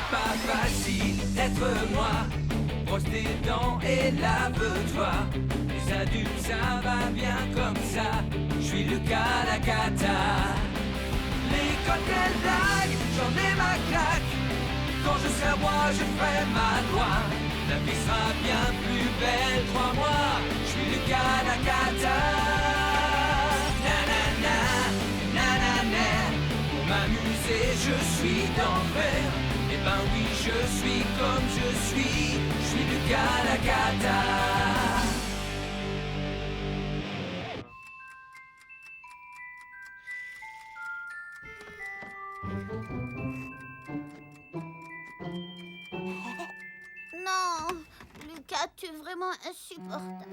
C'est pas facile d'être moi. Brosse tes dents et lave-toi. Les adultes, ça va bien comme ça. Je suis Lucas Lacata. L'école, quelle blague, j'en ai ma claque. Quand je serai roi, je ferai ma loi. La vie sera bien plus belle, crois-moi. Je suis Lucas Lacata. Nanana, nanana. Pour m'amuser, je suis d'enfer. Eh ben oui, je suis comme je suis Lucas Lacata. Non, Lucas, tu es vraiment insupportable.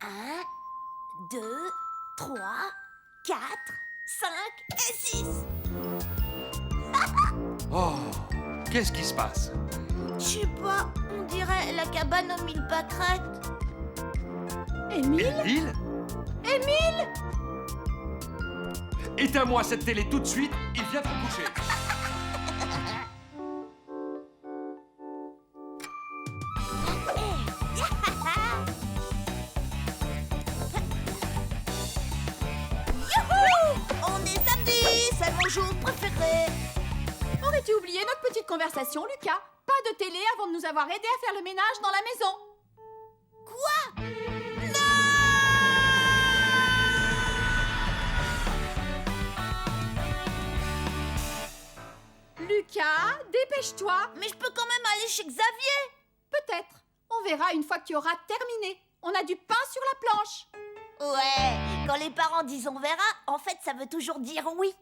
Un, 2, 3, 4, 5 et 6. Oh, qu'est-ce qui se passe? Je sais pas, on dirait la cabane aux 1000 pâquerettes. Émile? Émile? Émile? Éteins-moi cette télé tout de suite, il vient te coucher. On est samedi, c'est mon jour préféré. Aurais-tu oublié notre petite conversation, Lucas? Pas de télé avant de nous avoir aidé à faire le ménage dans la maison. Quoi? Lucas, dépêche-toi. Mais je peux quand même aller chez Xavier. Peut-être. On verra une fois que tu auras terminé. On a du pain sur la planche. Ouais, quand les parents disent on verra, en fait ça veut toujours dire oui.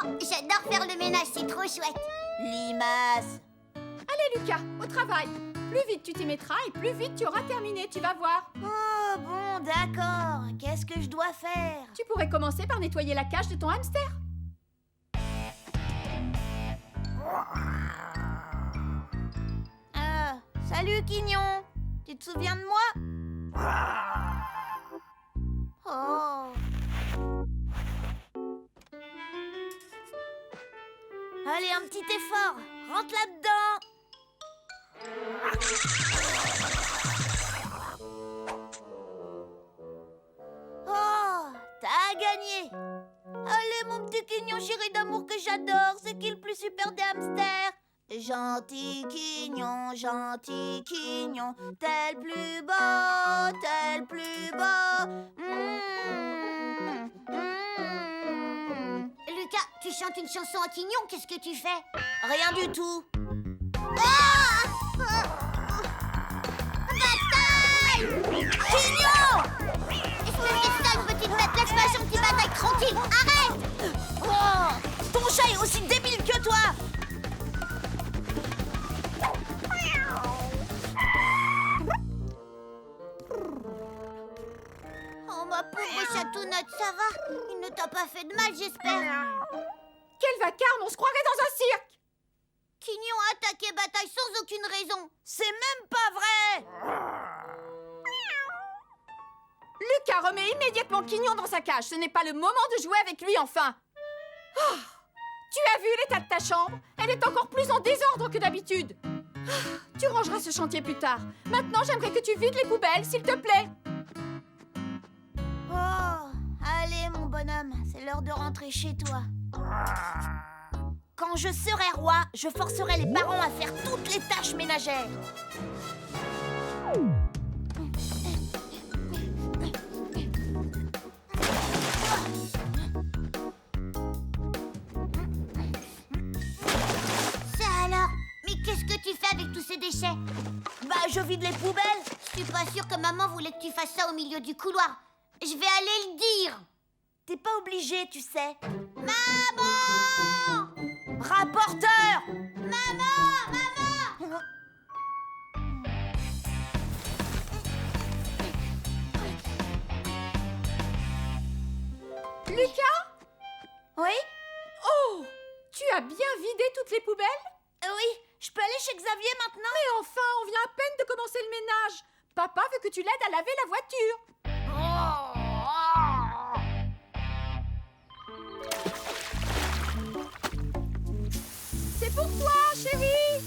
Oh, j'adore faire le ménage, c'est trop chouette. Limace. Allez, Lucas, au travail. Plus vite tu t'y mettras et plus vite tu auras terminé, tu vas voir. Oh bon, d'accord. Qu'est-ce que je dois faire? Tu pourrais commencer par nettoyer la cage de ton hamster. Salut Quignon. Tu te souviens de moi? Oh. Allez, un petit effort. Rentre là-dedans. Oh, t'as gagné. Allez, mon petit Quignon chéri d'amour que j'adore. C'est qui le plus super des hamsters? Gentil Quignon, tel plus beau, tel plus beau. Lucas, tu chantes une chanson à Quignon, qu'est-ce que tu fais? Rien du tout. Bataille! Quignon! Espèce de sale petite bête, laisse ma gentille bataille tranquille, arrête! Oh, ton chat est aussi débile que toi! Oh ma pauvre chatounette, ça va? Il ne t'a pas fait de mal, j'espère. Quel vacarme, on se croirait dans un cirque. Quignon a attaqué Bataille sans aucune raison. C'est même pas vrai. Lucas, remets immédiatement Quignon dans sa cage. Ce n'est pas le moment de jouer avec lui, enfin. Oh, tu as vu l'état de ta chambre? Elle est encore plus en désordre que d'habitude. Oh, tu rangeras ce chantier plus tard. Maintenant, j'aimerais que tu vides les poubelles, s'il te plaît. Oh, allez mon bonhomme, c'est l'heure de rentrer chez toi. Quand je serai roi, je forcerai les parents à faire toutes les tâches ménagères. Ça alors? Mais qu'est-ce que tu fais avec tous ces déchets? Bah je vide les poubelles. Je suis pas sûre que maman voulait que tu fasses ça au milieu du couloir. Je vais aller le dire. T'es pas obligé, tu sais. Maman! Rapporteur! Maman! Lucas? Oui? Oh! Tu as bien vidé toutes les poubelles? Oui, je peux aller chez Xavier maintenant? Mais enfin, on vient à peine de commencer le ménage. Papa veut que tu l'aides à laver la voiture. C'est pour toi, chérie.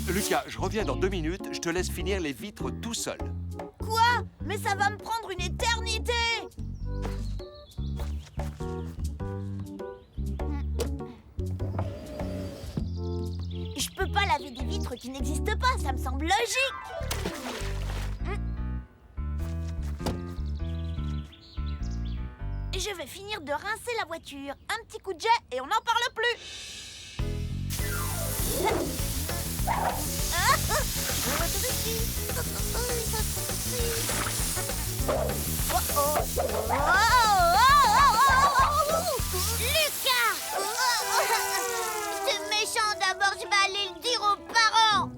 Lucas, je reviens dans 2 minutes, je te laisse finir les vitres tout seul. Quoi? Mais ça va me prendre une éternité! Je peux pas laver des vitres qui n'existent pas, ça me semble logique! Je vais finir de rincer la voiture. Un petit coup de jet et on n'en parle plus! Lucas! C'est méchant, d'abord je vais aller le dire aux parents.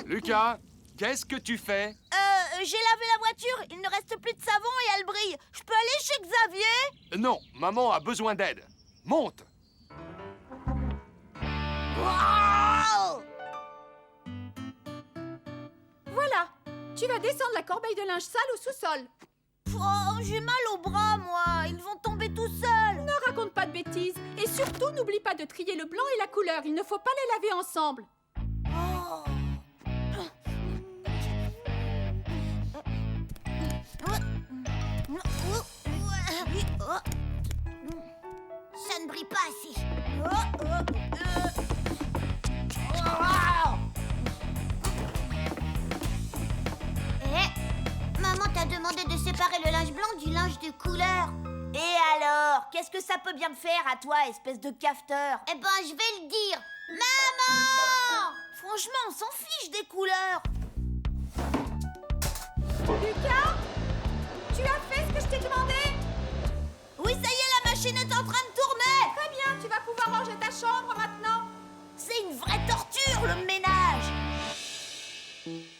Lucas, qu'est-ce que tu fais? J'ai lavé la voiture, il ne reste plus de savon et elle brille. Je peux aller chez Xavier? Non, maman a besoin d'aide. Monte! Wow! Voilà. Tu vas descendre la corbeille de linge sale au sous-sol. Oh, j'ai mal au bras, moi. Ils vont tomber tout seuls. Ne raconte pas de bêtises. Et surtout, n'oublie pas de trier le blanc et la couleur. Il ne faut pas les laver ensemble. Oh. Ça ne brille pas assez. Maman t'a demandé de séparer le linge blanc du linge de couleur. Et alors? Qu'est-ce que ça peut bien me faire à toi, espèce de cafeteur? Eh ben, je vais le dire. Maman! Franchement, on s'en fiche des couleurs. Lucas? Tu as fait ce que je t'ai demandé? Oui, ça y est, la machine est en train de tourner. Très bien, tu vas pouvoir ranger ta chambre maintenant. C'est une vraie torture, le ménage.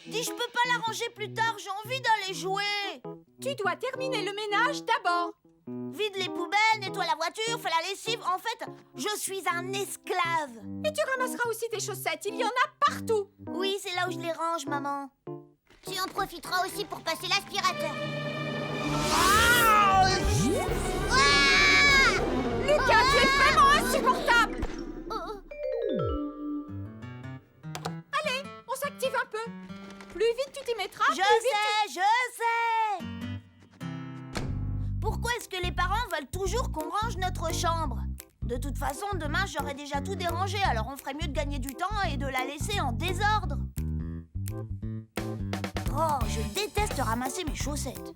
Dis, je peux pas la ranger plus tard, j'ai envie d'aller jouer. Tu dois terminer le ménage d'abord. Vide les poubelles, nettoie la voiture, fais la lessive. En fait, je suis un esclave. Et tu ramasseras aussi tes chaussettes. Il y en a partout. Oui, c'est là où je les range, maman. Tu en profiteras aussi pour passer l'aspirateur. Lucas, tu es vraiment insupportable. Allez, on s'active un peu. Plus vite tu t'y mettras, Je sais. Pourquoi est-ce que les parents veulent toujours qu'on range notre chambre? De toute façon, demain, j'aurai déjà tout dérangé, alors on ferait mieux de gagner du temps et de la laisser en désordre. Oh, je déteste ramasser mes chaussettes.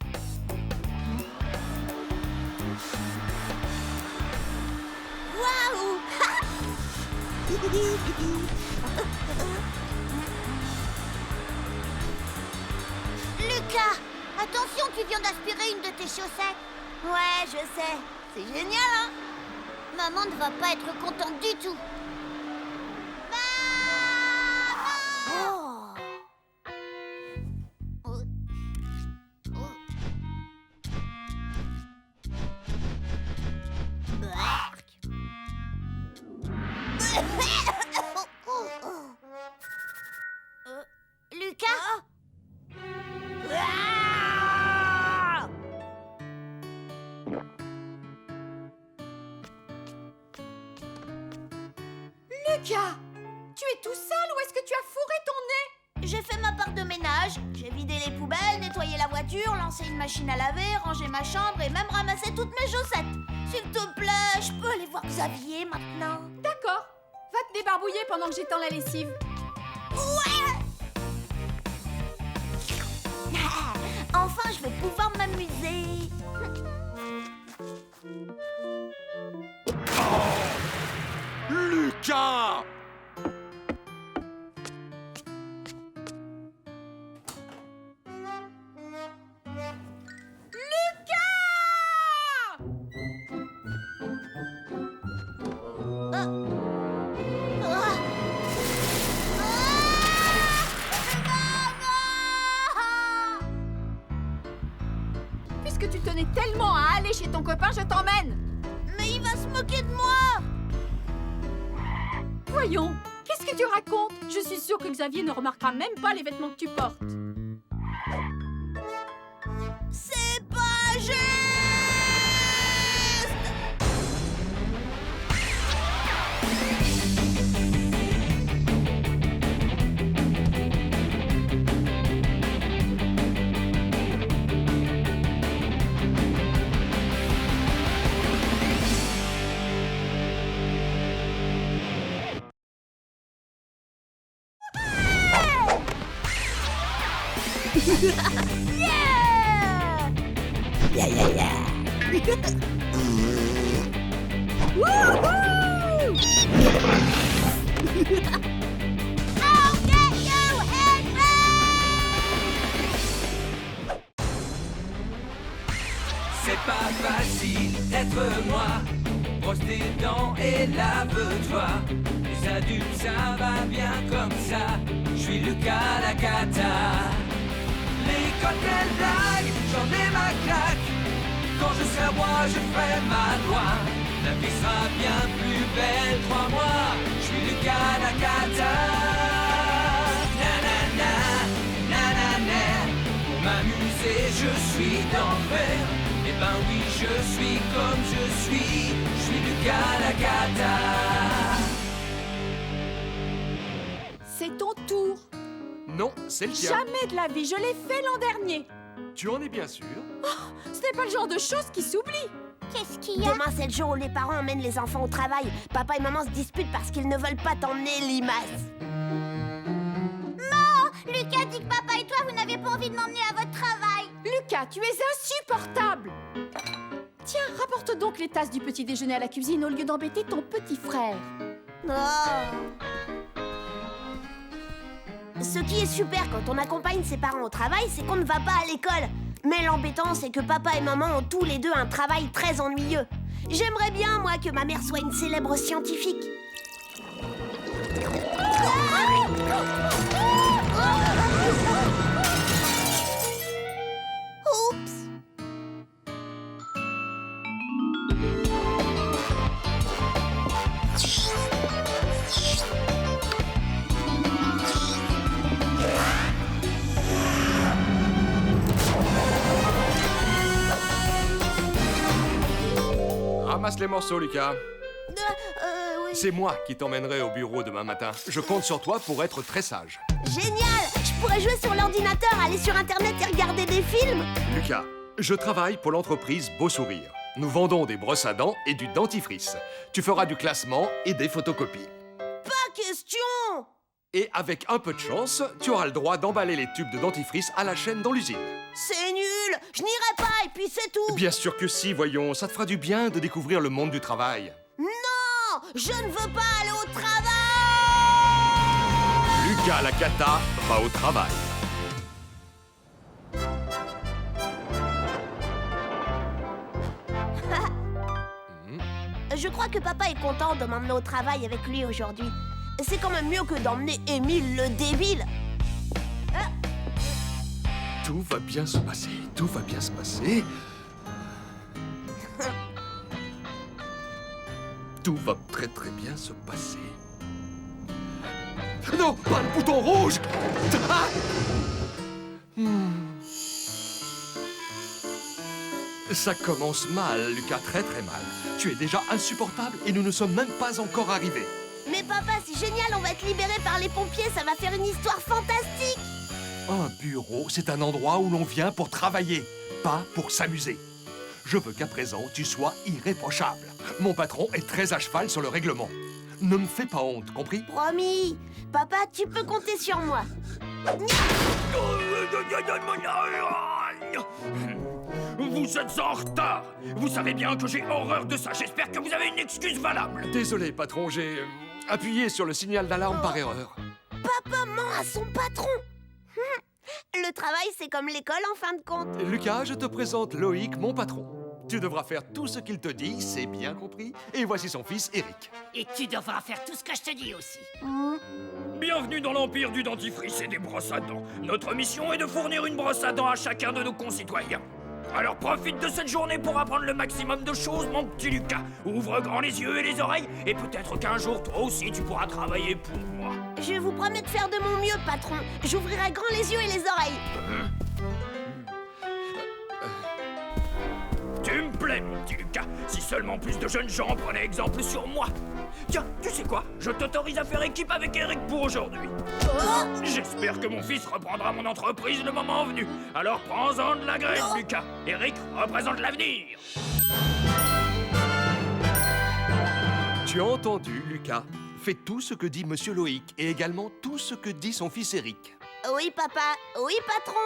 Waouh! Lucas, attention, tu viens d'aspirer une de tes chaussettes. Ouais, je sais. C'est génial, hein? Maman ne va pas être contente du tout. Oh. Lucas? Lucas, tu es tout seul ou est-ce que tu as fourré ton nez? J'ai fait ma part de ménage. J'ai vidé les poubelles, nettoyé la voiture, lancé une machine à laver, rangé ma chambre et même ramassé toutes mes chaussettes. S'il te plaît, je peux aller voir Xavier maintenant? D'accord. Va te débarbouiller pendant que j'étends la lessive. Ouais! Enfin, je vais pouvoir m'amuser. Lucas! tenais tellement à aller chez ton copain, je t'emmène. Mais il va se moquer de moi. Voyons, qu'est-ce que tu racontes? Je suis sûre que Xavier ne remarquera même pas les vêtements que tu portes. C'est pas juste. C'est pas facile d'être moi. Brosse tes dents et lave-toi. Les adultes, ça va bien comme ça. Je suis Lucas la cata. Les cocktails blagues, j'en ai ma claque. Quand je serai roi, je ferai ma loi. La vie sera bien plus belle, crois-moi. Je suis Lucas la cata. Nanana, nanana. Pour m'amuser, je suis d'enfer. Eh ben oui, je suis comme je suis Lucas la cata. C'est ton tour. Non, c'est le tien. Jamais de la vie, je l'ai fait l'an dernier. Tu en es bien sûr? Ce n'est pas le genre de chose qui s'oublie. Qu'est-ce qu'il y a? Demain, c'est le jour où les parents emmènent les enfants au travail. Papa et maman se disputent parce qu'ils ne veulent pas t'emmener, limace. Lucas dit que papa et toi, vous n'avez pas envie de m'emmener à votre travail. Lucas, tu es insupportable. Tiens, rapporte donc les tasses du petit déjeuner à la cuisine au lieu d'embêter ton petit frère. Oh. Ce qui est super quand on accompagne ses parents au travail, c'est qu'on ne va pas à l'école. Mais l'embêtant, c'est que papa et maman ont tous les deux un travail très ennuyeux. J'aimerais bien, moi, que ma mère soit une célèbre scientifique. Oups. Ramasse les morceaux, Lucas. Oui. C'est moi qui t'emmènerai au bureau demain matin. Je compte sur toi pour être très sage. Génial! Je pourrais jouer sur l'ordinateur, aller sur Internet et regarder des films. Lucas, je travaille pour l'entreprise Beau Sourire. Nous vendons des brosses à dents et du dentifrice. Tu feras du classement et des photocopies. Pas question! Et avec un peu de chance, tu auras le droit d'emballer les tubes de dentifrice à la chaîne dans l'usine. C'est nul! Je n'irai pas et puis c'est tout! Bien sûr que si, voyons. Ça te fera du bien de découvrir le monde du travail. Non! Je ne veux pas aller au travail! Lucas la cata va au travail. Je crois que papa est content de m'emmener au travail avec lui aujourd'hui. C'est quand même mieux que d'emmener Émile le débile. Tout va bien se passer, tout va bien se passer. Tout va très très bien se passer. Non, pas le bouton rouge! Ah! Ça commence mal, Lucas, très très mal. Tu es déjà insupportable et nous ne sommes même pas encore arrivés. Mais papa, c'est génial, on va être libérés par les pompiers, ça va faire une histoire fantastique. Un bureau, c'est un endroit où l'on vient pour travailler, pas pour s'amuser. Je veux qu'à présent, tu sois irréprochable. Mon patron est très à cheval sur le règlement. Ne me fais pas honte, compris? Promis. Papa, tu peux compter sur moi. Vous êtes en retard. Vous savez bien que j'ai horreur de ça. J'espère que vous avez une excuse valable. Désolé, patron, j'ai appuyé sur le signal d'alarme par erreur. Papa ment à son patron. Le travail, c'est comme l'école en fin de compte. Lucas, je te présente Loïc, mon patron. Tu devras faire tout ce qu'il te dit, c'est bien compris? Et voici son fils, Eric. Et tu devras faire tout ce que je te dis aussi. Bienvenue dans l'empire du dentifrice et des brosses à dents. Notre mission est de fournir une brosse à dents à chacun de nos concitoyens. Alors profite de cette journée pour apprendre le maximum de choses, mon petit Lucas. Ouvre grand les yeux et les oreilles, et peut-être qu'un jour, toi aussi, tu pourras travailler pour moi. Je vous promets de faire de mon mieux, patron. J'ouvrirai grand les yeux et les oreilles. Tu me plais, mon petit Lucas. Si seulement plus de jeunes gens prenaient exemple sur moi. Tiens, tu sais quoi? Je t'autorise à faire équipe avec Eric pour aujourd'hui. J'espère que mon fils reprendra mon entreprise le moment venu. Alors prends-en de la graine, Lucas. Eric représente l'avenir. Tu as entendu, Lucas? Fais tout ce que dit Monsieur Loïc et également tout ce que dit son fils Eric. Oui, papa. Oui, patron.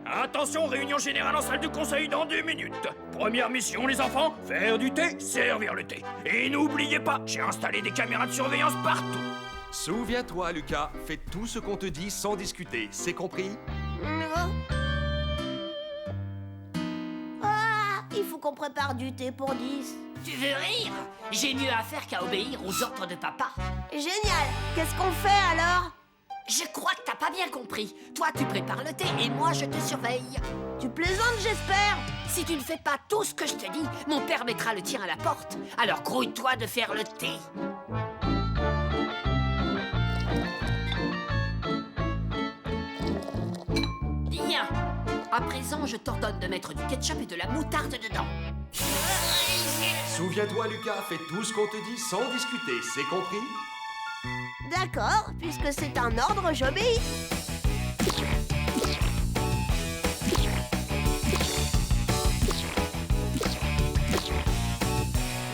Attention, réunion générale en salle de conseil dans 2 minutes. Première mission, les enfants, faire du thé, servir le thé. Et n'oubliez pas, j'ai installé des caméras de surveillance partout. Souviens-toi, Lucas, fais tout ce qu'on te dit sans discuter, c'est compris? Ah, il faut qu'on prépare du thé pour 10. Tu veux rire? J'ai mieux à faire qu'à obéir aux ordres de papa. Génial. Qu'est-ce qu'on fait alors? Je crois que t'as pas bien compris. Toi, tu prépares le thé et moi, je te surveille. Tu plaisantes, j'espère. Si tu ne fais pas tout ce que je te dis, mon père mettra le tien à la porte. Alors grouille-toi de faire le thé. Bien. À présent, je t'ordonne de mettre du ketchup et de la moutarde dedans. Souviens-toi, Lucas, fais tout ce qu'on te dit sans discuter, c'est compris? D'accord, puisque c'est un ordre, j'obéis.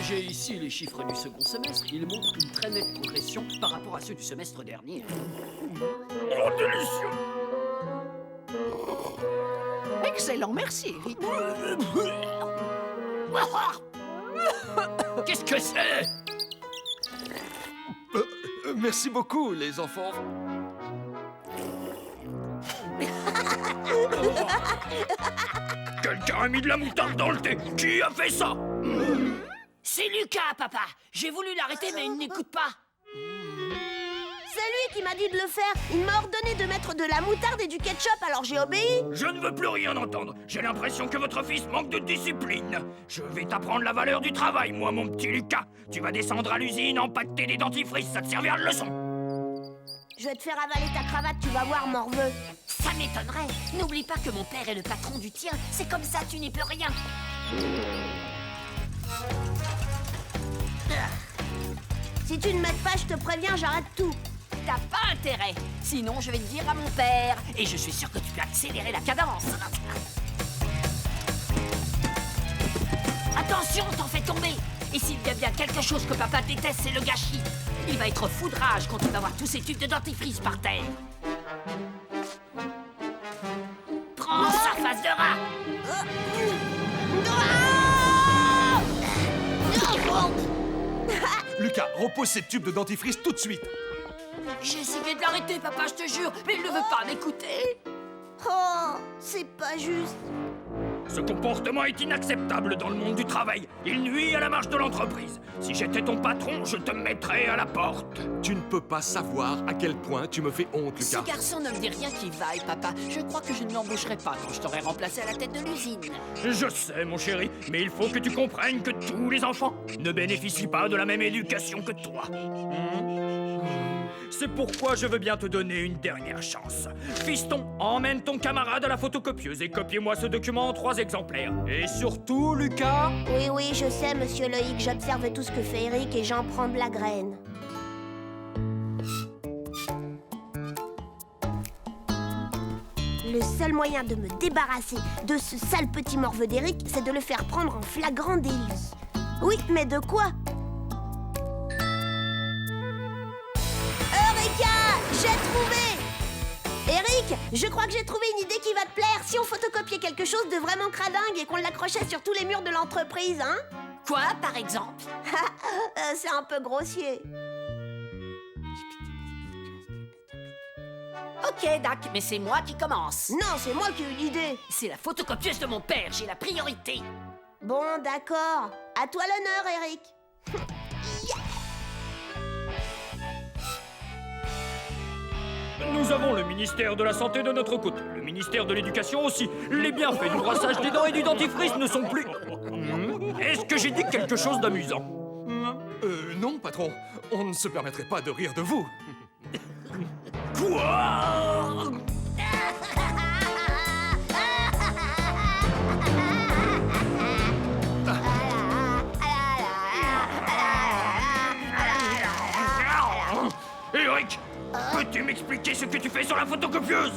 J'ai ici les chiffres du second semestre. Ils montrent une très nette progression par rapport à ceux du semestre dernier. Oh, délicieux. Excellent, merci, Eric. Qu'est-ce que c'est? Merci beaucoup, les enfants. Quelqu'un a mis de la moutarde dans le thé. Qui a fait ça? C'est Lucas, papa. J'ai voulu l'arrêter, mais il n'écoute pas. C'est lui qui m'a dit de le faire. Il m'a ordonné de mettre de la moutarde et du ketchup, alors j'ai obéi. Je ne veux plus rien entendre. J'ai l'impression que votre fils manque de discipline. Je vais t'apprendre la valeur du travail, moi, mon petit Lucas. Tu vas descendre à l'usine, empaqueter des dentifrices, ça te servira de leçon. Je vais te faire avaler ta cravate, tu vas voir, morveux. Ça m'étonnerait. N'oublie pas que mon père est le patron du tien. C'est comme ça, tu n'y peux rien. Si tu ne m'aides pas, je te préviens, j'arrête tout. T'as pas intérêt. Sinon, je vais le dire à mon père. Et je suis sûr que tu peux accélérer la cadence. Attention, t'en fais tomber. Et s'il y a bien quelque chose que papa déteste, c'est le gâchis. Il va être foudrage quand il va voir tous ces tubes de dentifrice par terre. Prends sa face de rat. Lucas, repose ces tubes de dentifrice tout de suite. J'ai essayé de l'arrêter, papa, je te jure, mais il ne veut pas m'écouter. Oh, c'est pas juste. Ce comportement est inacceptable dans le monde du travail. Il nuit à la marche de l'entreprise. Si j'étais ton patron, je te mettrais à la porte. Tu ne peux pas savoir à quel point tu me fais honte, Ce Lucas. garçon ne me dit rien qui vaille, papa. Je crois que je ne l'embaucherai pas quand je t'aurai remplacé à la tête de l'usine. Je sais, mon chéri, mais il faut que tu comprennes que tous les enfants ne bénéficient pas de la même éducation que toi. C'est pourquoi je veux bien te donner une dernière chance. Fiston, emmène ton camarade à la photocopieuse et copiez-moi ce document en 3 exemplaires. Et surtout, Lucas... Oui, je sais, monsieur Loïc, j'observe tout ce que fait Eric et j'en prends de la graine. Le seul moyen de me débarrasser de ce sale petit morveux d'Eric, c'est de le faire prendre en flagrant délit. Oui, mais de quoi? Eureka! J'ai trouvé! Eric, je crois que j'ai trouvé une idée qui va te plaire. Si on photocopiait quelque chose de vraiment cradingue et qu'on l'accrochait sur tous les murs de l'entreprise, hein? Quoi, par exemple? C'est un peu grossier. Ok, Dac, mais c'est moi qui commence. Non, c'est moi qui ai eu l'idée. C'est la photocopieuse de mon père, j'ai la priorité. Bon, d'accord. À toi l'honneur, Eric. Nous Nous avons le ministère de la Santé de notre côté, le ministère de l'Éducation aussi. Les bienfaits du brossage des dents et du dentifrice ne sont plus... Est-ce que j'ai dit quelque chose d'amusant? Non, patron. On ne se permettrait pas de rire de vous. Quoi? Eric, peux-tu m'expliquer ce que tu fais sur la photocopieuse?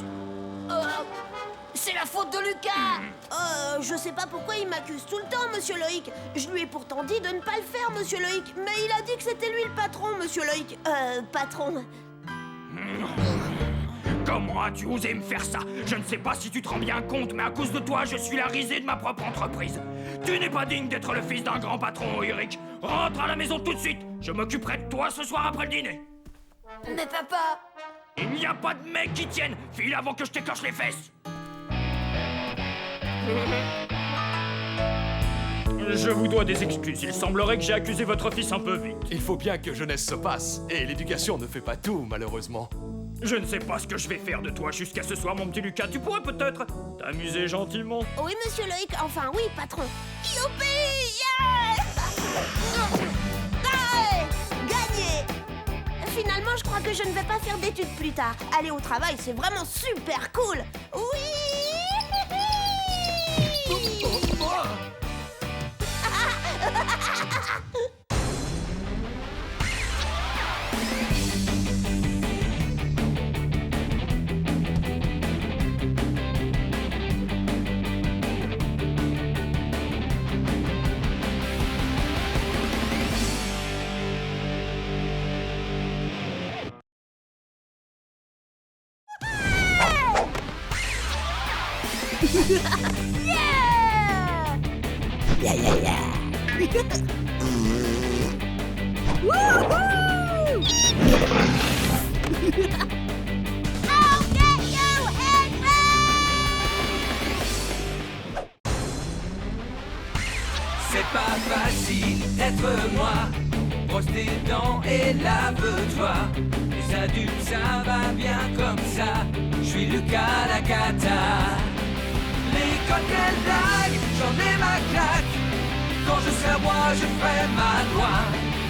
C'est la faute de Lucas. Je sais pas pourquoi il m'accuse tout le temps, monsieur Loïc. Je lui ai pourtant dit de ne pas le faire, monsieur Loïc. Mais il a dit que c'était lui le patron, monsieur Loïc. Patron. Comment as-tu osé me faire ça? Je ne sais pas si tu te rends bien compte, mais à cause de toi, je suis la risée de ma propre entreprise. Tu n'es pas digne d'être le fils d'un grand patron, Eric. Rentre à la maison tout de suite. Je m'occuperai de toi ce soir après le dîner. Mais papa... Il n'y a pas de mec qui tienne. File avant que je t'écorche les fesses. Je vous dois des excuses. Il semblerait que j'ai accusé votre fils un peu vite. Il faut bien que jeunesse se passe. Et l'éducation ne fait pas tout, malheureusement. Je ne sais pas ce que je vais faire de toi jusqu'à ce soir, mon petit Lucas. Tu pourrais peut-être t'amuser gentiment. Oui, monsieur Loïc. Enfin, oui, patron. Youpi! Yeah! Ouais! Gagné! Finalement, je crois que je ne vais pas faire d'études plus tard. Aller au travail, c'est vraiment super cool. Oui! Yeah! Yeah, yeah, yeah. Woohoo! I'll get you, C'est pas facile d'être moi. Brosse tes dents et lave-toi. Les adultes, ça va bien comme ça. Je suis Lucas Lacata. L'école, quelle blague, j'en ai ma claque. Quand je serai roi, je ferai ma loi.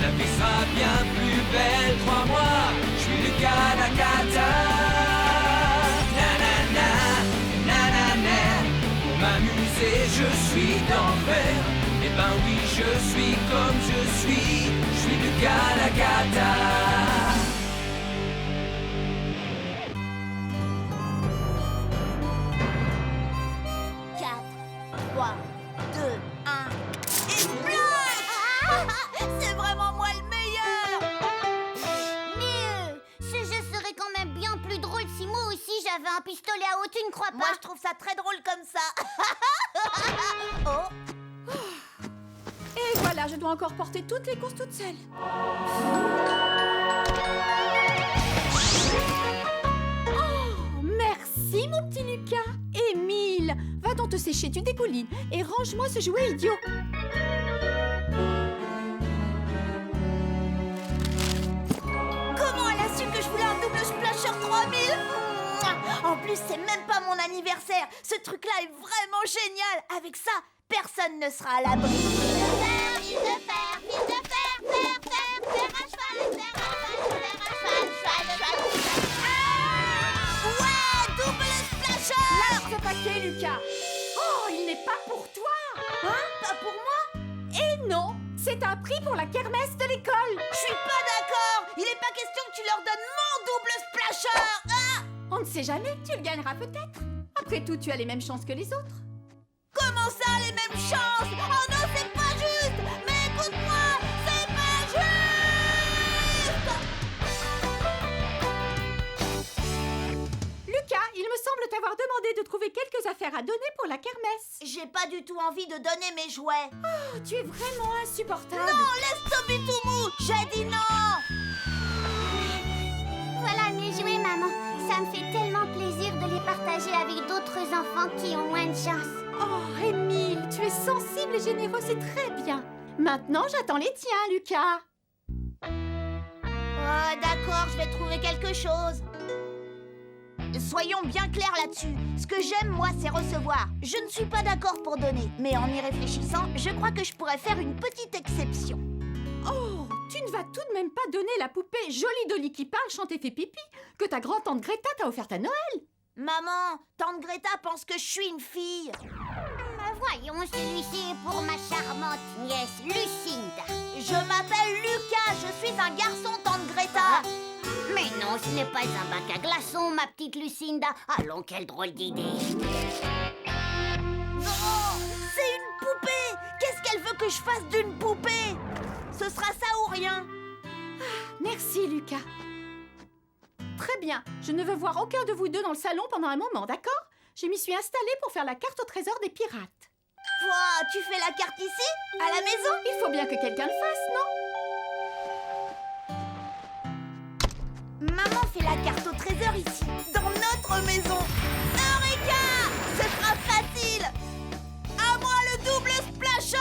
La vie sera bien plus belle, crois-moi. Je suis Lucas Lacata. Nanana, nanana. Pour m'amuser, je suis d'enfer. Eh ben oui, je suis comme je suis Lucas Lacata. 3, 2, 1. Explose! C'est vraiment moi le meilleur! Mais ce jeu serait quand même bien plus drôle si moi aussi j'avais un pistolet à eau, tu ne crois pas? Moi, je trouve ça très drôle comme ça. Oh! Et voilà, je dois encore porter toutes les courses toute seule. Oh, merci mon petit Lucas. Émile, va donc te sécher, tu dégoulines. Et range-moi ce jouet idiot. Comment elle a su que je voulais un double splasher 3000? En plus, c'est même pas mon anniversaire. Ce truc-là est vraiment génial. Avec ça, personne ne sera à l'abri. Fils de fer, fils de fer, fer, fer, fer à cheval, fer à cheval, cheval. Ouais, double splasher! Lâche ce paquet, Lucas. Oh, il n'est pas pour toi. Hein? Pas pour moi? Et non, c'est un prix pour la kermesse de l'école. Je suis pas d'accord. Il n'est pas question que tu leur donnes mon double splasher. Ah! On ne sait jamais, tu le gagneras peut-être. Après tout, tu as les mêmes chances que les autres. Comment ça, les mêmes chances? Oh non, c'est pas juste! Mais écoute-moi, c'est pas juste! Lucas, il me semble t'avoir demandé de trouver quelques affaires à donner pour la kermesse. J'ai pas du tout envie de donner mes jouets. Oh, tu es vraiment insupportable. Non, laisse tomber tout mou! J'ai dit non! Voilà mes jouets, maman. Ça me fait tellement plaisir de les partager avec d'autres enfants qui ont moins de chance. Oh, Émile, tu es sensible et généreux, c'est très bien. Maintenant, j'attends les tiens, Lucas. Oh, d'accord, je vais trouver quelque chose. Soyons bien clairs là-dessus. Ce que j'aime, moi, c'est recevoir. Je ne suis pas d'accord pour donner. Mais en y réfléchissant, je crois que je pourrais faire une petite exception. Oh, tu ne vas tout de même pas donner la poupée jolie Dolly qui parle, chante et fait pipi que ta grand-tante Greta t'a offerte à Noël. Maman, tante Greta pense que je suis une fille. Voyons, celui-ci est pour ma charmante nièce Lucinda. Je m'appelle Lucas, je suis un garçon, tante Greta. Mais non, ce n'est pas un bac à glaçons, ma petite Lucinda. Allons, quelle drôle d'idée. Non, c'est une poupée. Qu'est-ce qu'elle veut que je fasse d'une poupée? Ce sera ça ou rien. Merci, Lucas. Très bien, je ne veux voir aucun de vous deux dans le salon pendant un moment, d'accord? Je m'y suis installée pour faire la carte au trésor des pirates. Toi, tu fais la carte ici? À la maison? Il faut bien que quelqu'un le fasse, non? Maman fait la carte au trésor ici, dans notre maison. Eureka! Ce sera facile. À moi le double splasher!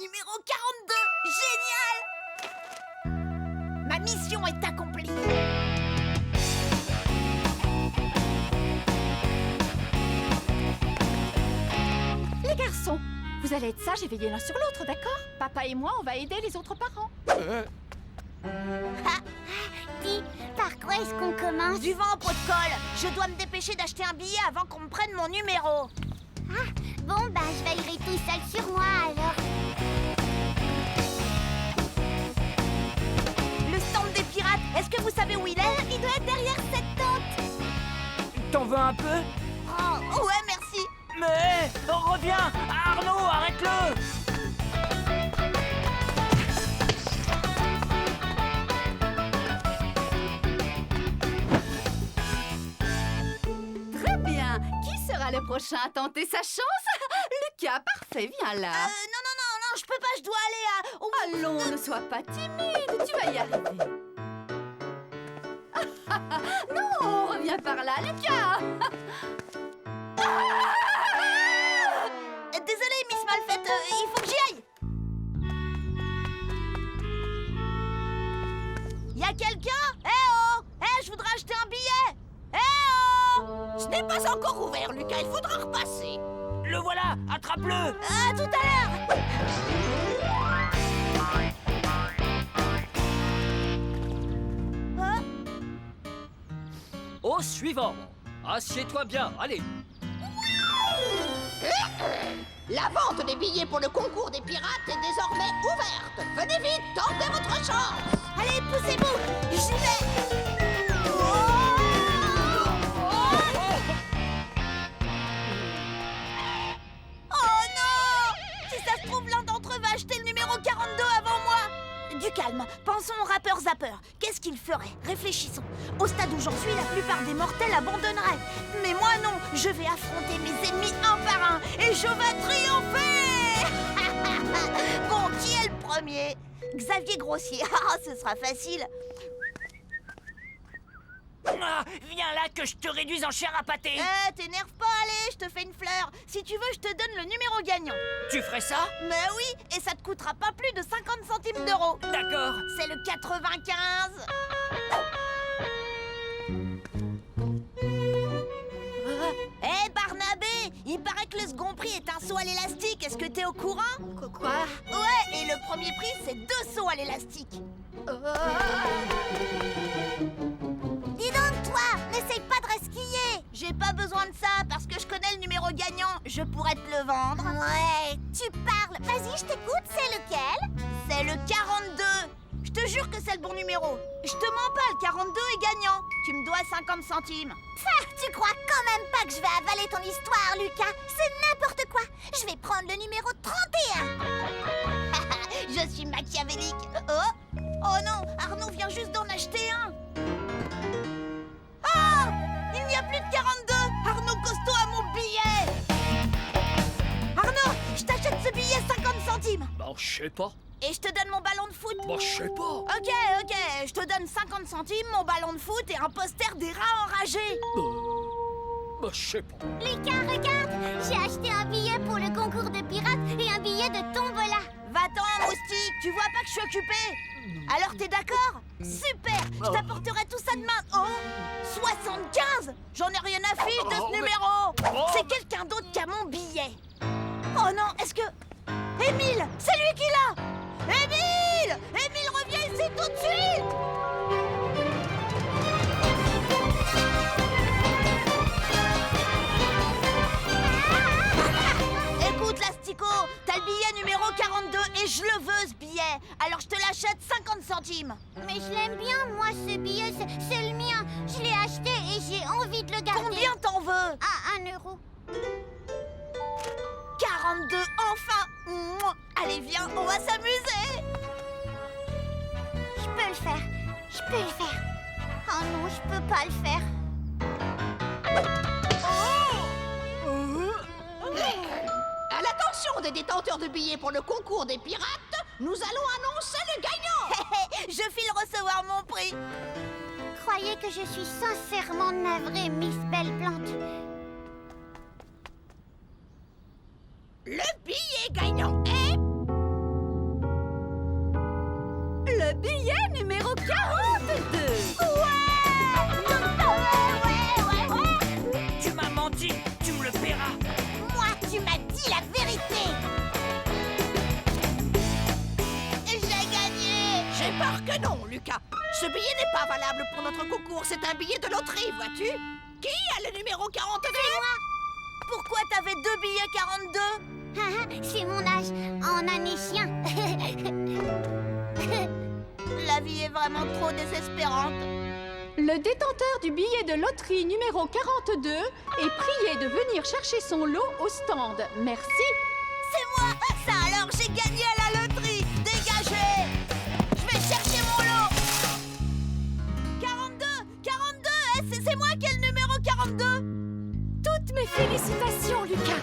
Numéro 42, génial! Ma mission est accomplie. Les garçons, vous allez être sages et veiller l'un sur l'autre, d'accord? Papa et moi, on va aider les autres parents. Dis, par quoi est-ce qu'on commence? Du vent en pot de colle. Je dois me dépêcher d'acheter un billet avant qu'on me prenne mon numéro. Bon, bah, je veillerai tout seul sur moi, alors. Le stand des pirates, est-ce que vous savez où il est? Il doit être derrière cette tente. T'en veux un peu? Oh, ouais, merci. Mais reviens! Arnaud, arrête-le! Très bien. Qui sera le prochain à tenter sa chance? Lucas, parfait, viens là. Non, je peux pas, je dois aller à... Allons, ne sois pas timide, tu vas y arriver. Non, reviens par là, Lucas. Désolée, Miss Malfaite, il faut que j'y aille. Y a quelqu'un? Oh! Je voudrais acheter un billet. Oh! Ce n'est pas encore ouvert, Lucas, il faudra repasser. Le voilà! Attrape-le! À tout à l'heure. Au suivant. Assieds-toi bien, allez. La vente des billets pour le concours des pirates est désormais ouverte. Venez vite, tentez votre chance. Allez, poussez-vous. J'y vais. Oh non! Si ça se trouve, l'un d'entre eux va acheter le numéro 42 avant moi. Du calme, pensons au rappeur Zapper. Qu'est-ce qu'il ferait? Réfléchissons. Au stade où j'en suis, la plupart des mortels abandonneraient. Mais moi non, je vais affronter mes ennemis un par un et je vais triompher. Bon, qui est le premier? Xavier Grossier. Ah, ce sera facile. Ah, viens là que je te réduise en chair à pâté! T'énerve pas, allez, je te fais une fleur. Si tu veux, je te donne le numéro gagnant. Tu ferais ça? Mais oui, et ça te coûtera pas plus de 50 centimes d'euros. D'accord. C'est le 95. Barnabé, il paraît que le second prix est un saut à l'élastique. Est-ce que t'es au courant? Quoi? Ouais, et le premier prix, c'est 2 sauts à l'élastique. Dis donc, toi, n'essaye pas de resquiller. J'ai pas besoin de ça parce que je connais le numéro gagnant. Je pourrais te le vendre. Ouais, tu parles. Vas-y, je t'écoute, c'est lequel? C'est le 42. Je te jure que c'est le bon numéro. Je te mens pas, le 42 est gagnant. Tu me dois 50 centimes. Tu crois quand même pas que je vais avaler ton histoire, Lucas? C'est n'importe quoi. Je vais prendre le numéro 31. Je suis machiavélique. Oh non, Arnaud vient juste d'en acheter un. Ah, il n'y a plus de 42. Arnaud Costaud a mon billet. Arnaud, je t'achète ce billet 50 centimes. Bah, je sais pas. Et je te donne mon ballon de foot. Bah, je sais pas. Ok, je te donne 50 centimes, mon ballon de foot et un poster des rats enragés. Bah, je sais pas. Lucas, regarde, j'ai acheté un billet pour le concours de pirates et un billet de tombola. Va-t'en, moustique, tu vois pas que je suis occupée. Alors t'es d'accord? Super, je t'apporterai tout ça demain. Oh, 75. J'en ai rien à fiche de ce numéro. C'est quelqu'un d'autre qui a mon billet. Oh non, est-ce que... Émile, c'est lui qui l'a. Émile, reviens ici tout de suite. Écoute, l'Astico, t'as le billet numéro 42 et je le veux, ce billet. Alors je te l'achète 50 centimes. Mais je l'aime bien, moi, ce billet, c'est le mien. Je l'ai acheté et j'ai envie de le garder. Combien t'en veux? Ah, 1 euro. 42, enfin. Allez, viens, on va s'amuser. Je peux le faire. Oh non, je peux pas le faire. À l'attention des détenteurs de billets pour le concours des pirates, nous allons annoncer le gagnant. Je file recevoir mon prix. Croyez que je suis sincèrement navrée, Miss Belle Plante. Le billet gagnant est... Le billet numéro 42. Tu m'as menti, tu me le paieras. Moi, tu m'as dit la vérité. J'ai gagné. J'ai peur que non, Lucas. Ce billet n'est pas valable pour notre concours. C'est un billet de loterie, vois-tu? Qui a le numéro 42? Pourquoi t'avais 2 billets 42? C'est mon âge, en année chien. La vie est vraiment trop désespérante. Le détenteur du billet de loterie numéro 42 est prié de venir chercher son lot au stand. Merci. C'est moi. Ça alors, j'ai gagné à la loterie. Dégagez. Je vais chercher mon lot. 42, c'est moi qui ai le numéro 42. Toutes mes félicitations, Lucas.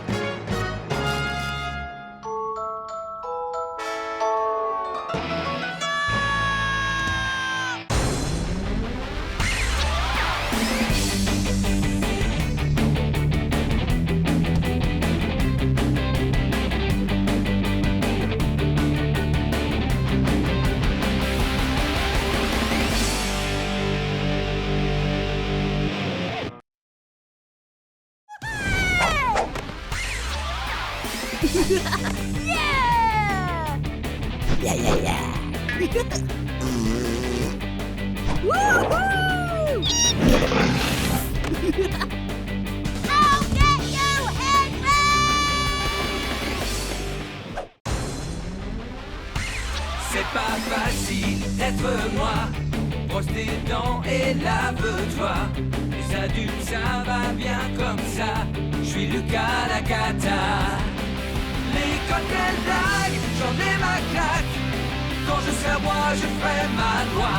C'est pas facile d'être moi. Brosse tes dents et lave-toi. Les adultes, ça va bien comme ça. Je suis Lucas la cata. Les cocktails blagues, j'en ai ma claque. Quand je serai roi, je ferai ma loi.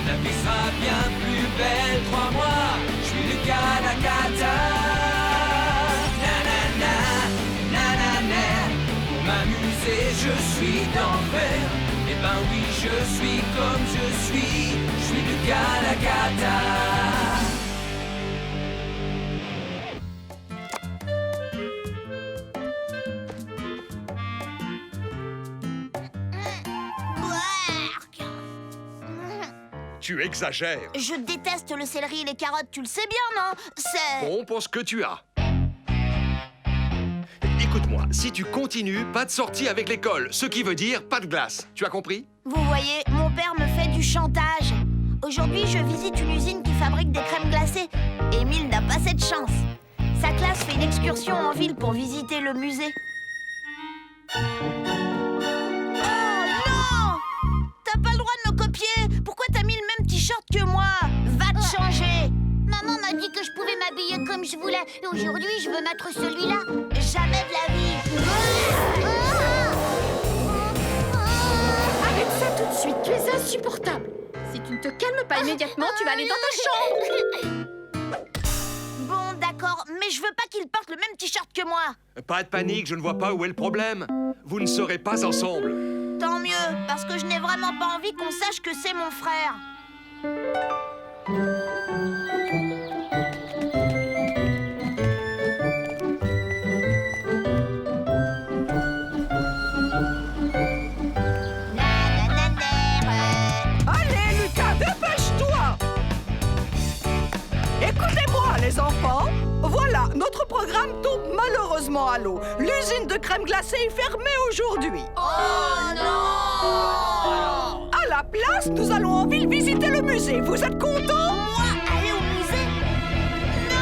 La vie sera bien plus belle, crois-moi. Je suis Lucas la cata. Nanana, nanana. Pour m'amuser, je suis d'enfer. Eh ben oui, je suis comme je suis Lucas la cata. Tu exagères. Je déteste le céleri et les carottes, tu le sais bien, non? C'est... Bon pour ce que tu as. Écoute-moi, si tu continues, pas de sortie avec l'école, ce qui veut dire pas de glace. Tu as compris? Vous voyez, mon père me fait du chantage. Aujourd'hui, je visite une usine qui fabrique des crèmes glacées. Émile n'a pas cette chance. Sa classe fait une excursion en ville pour visiter le musée. Oh non! T'as pas le droit de me copier. Pourquoi t'as mis le même t-shirt que moi? Va te changer. Maman m'a dit que je pouvais m'habiller comme comme je voulais. Et aujourd'hui, je veux mettre celui-là. Jamais de la vie. Arrête ça tout de suite, tu es insupportable. Si tu ne te calmes pas immédiatement, tu vas aller dans ta chambre. Bon, d'accord, mais je veux pas qu'il porte le même t-shirt que moi. Pas de panique, je ne vois pas où est le problème. Vous ne serez pas ensemble. Tant mieux, parce que je n'ai vraiment pas envie qu'on sache que c'est mon frère. Allez, Lucas, dépêche-toi! Écoutez-moi, les enfants. Voilà, notre programme tombe malheureusement à l'eau. L'usine de crème glacée est fermée aujourd'hui. Oh non! À la place, nous allons en ville visiter le musée. Vous êtes contents? Moi, aller au musée? Non!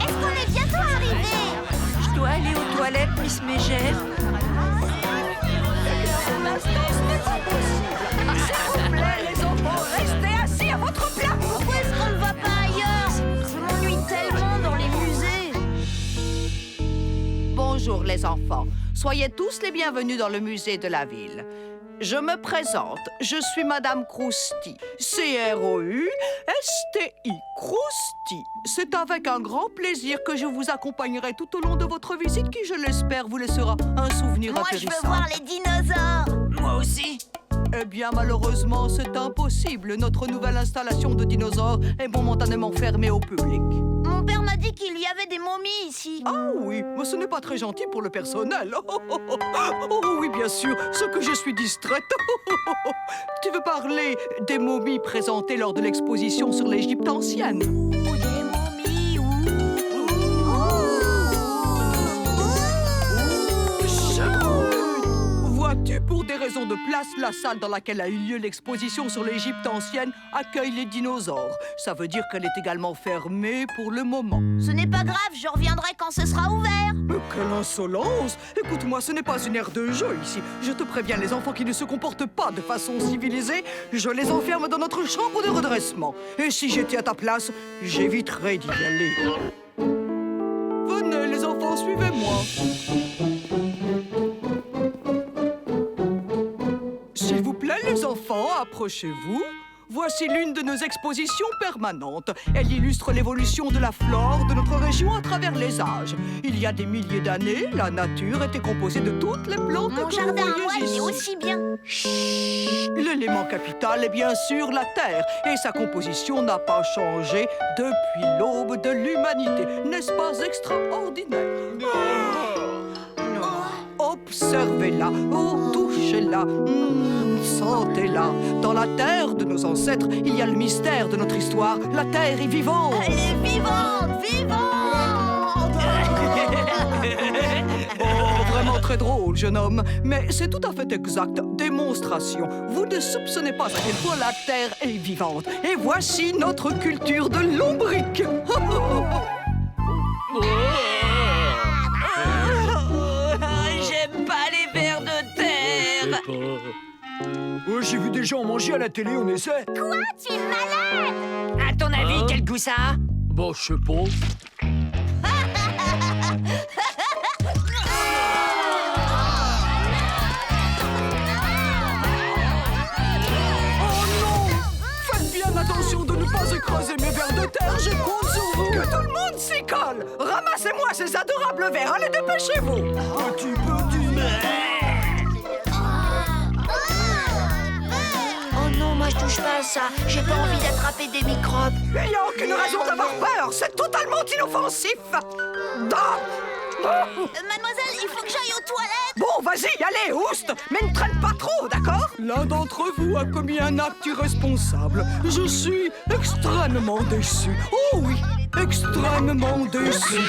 Est-ce qu'on est bientôt arrivé? Je dois aller aux toilettes, Miss Mégère. S'il vous plaît, les enfants, restez assis à votre place. Pourquoi est-ce qu'on ne va pas ailleurs? Je m'ennuie tellement dans les musées. Bonjour, les enfants. Soyez tous les bienvenus dans le musée de la ville. Je me présente, je suis Madame Crousty. C-R-O-U-S-T-I, Crousty. C'est avec un grand plaisir que je vous accompagnerai tout au long de votre visite qui, je l'espère, vous laissera un souvenir Moi, je intéressant. veux voir les dinosaures. Moi aussi. Eh bien, malheureusement, c'est impossible. Notre nouvelle installation de dinosaures est momentanément fermée au public. Mon père m'a dit qu'il y avait des momies ici. Ah oui, mais ce n'est pas très gentil pour le personnel. Oh oui, bien sûr, ce que je suis distraite. Tu veux parler des momies présentées lors de l'exposition sur l'Égypte ancienne? Ou des momies, Vois-tu, pour des raisons de place, la salle dans laquelle a eu lieu l'exposition sur l'Égypte ancienne accueille les dinosaures. Ça veut dire qu'elle est également fermée pour le moment. Ce n'est pas grave, je reviendrai quand ce sera ouvert. Mais quelle insolence! Écoute-moi, ce n'est pas une aire de jeu ici. Je te préviens, les enfants qui ne se comportent pas de façon civilisée, je les enferme dans notre chambre de redressement. Et si j'étais à ta place, j'éviterais d'y aller. Venez, les enfants, suivez-moi. S'il vous plaît, les enfants, approchez-vous. Voici l'une de nos expositions permanentes. Elle illustre l'évolution de la flore de notre région à travers les âges. Il y a des milliers d'années, la nature était composée de toutes les plantes Mon que jardin vous à moi, voyez il est ici. aussi bien. Chut. L'élément capital est bien sûr la Terre, et sa composition n'a pas changé depuis l'aube de l'humanité. N'est-ce pas extraordinaire? Observez-la, oh, touchez-la, sentez-la. Dans la terre de nos ancêtres, il y a le mystère de notre histoire. La terre est vivante. Elle est vivante, vivante. Oh, vraiment très drôle, jeune homme. Mais c'est tout à fait exact. Démonstration. Vous ne soupçonnez pas à quel point la terre est vivante. Et voici notre culture de lombric. J'aime pas les vers de terre. Oh, j'ai vu des gens manger à la télé, on essaie. Quoi? Tu es malade? À ton avis, quel goût ça a? Bon, je sais pas. Oh non! Faites bien attention de ne pas écraser mes vers de terre, je compte sur vous. Que tout le monde s'y colle. Ramassez-moi ces adorables vers, allez, dépêchez-vous. Petit. Oh non, moi je touche pas à ça. J'ai pas envie d'attraper des microbes. Il n'y a aucune raison d'avoir peur, c'est totalement inoffensif. Mademoiselle, il faut que j'aille aux toilettes. Bon, vas-y, allez, ouste, mais ne traîne pas trop, d'accord? L'un d'entre vous a commis un acte irresponsable. Je suis extrêmement déçu. Oh oui, extrêmement déçu.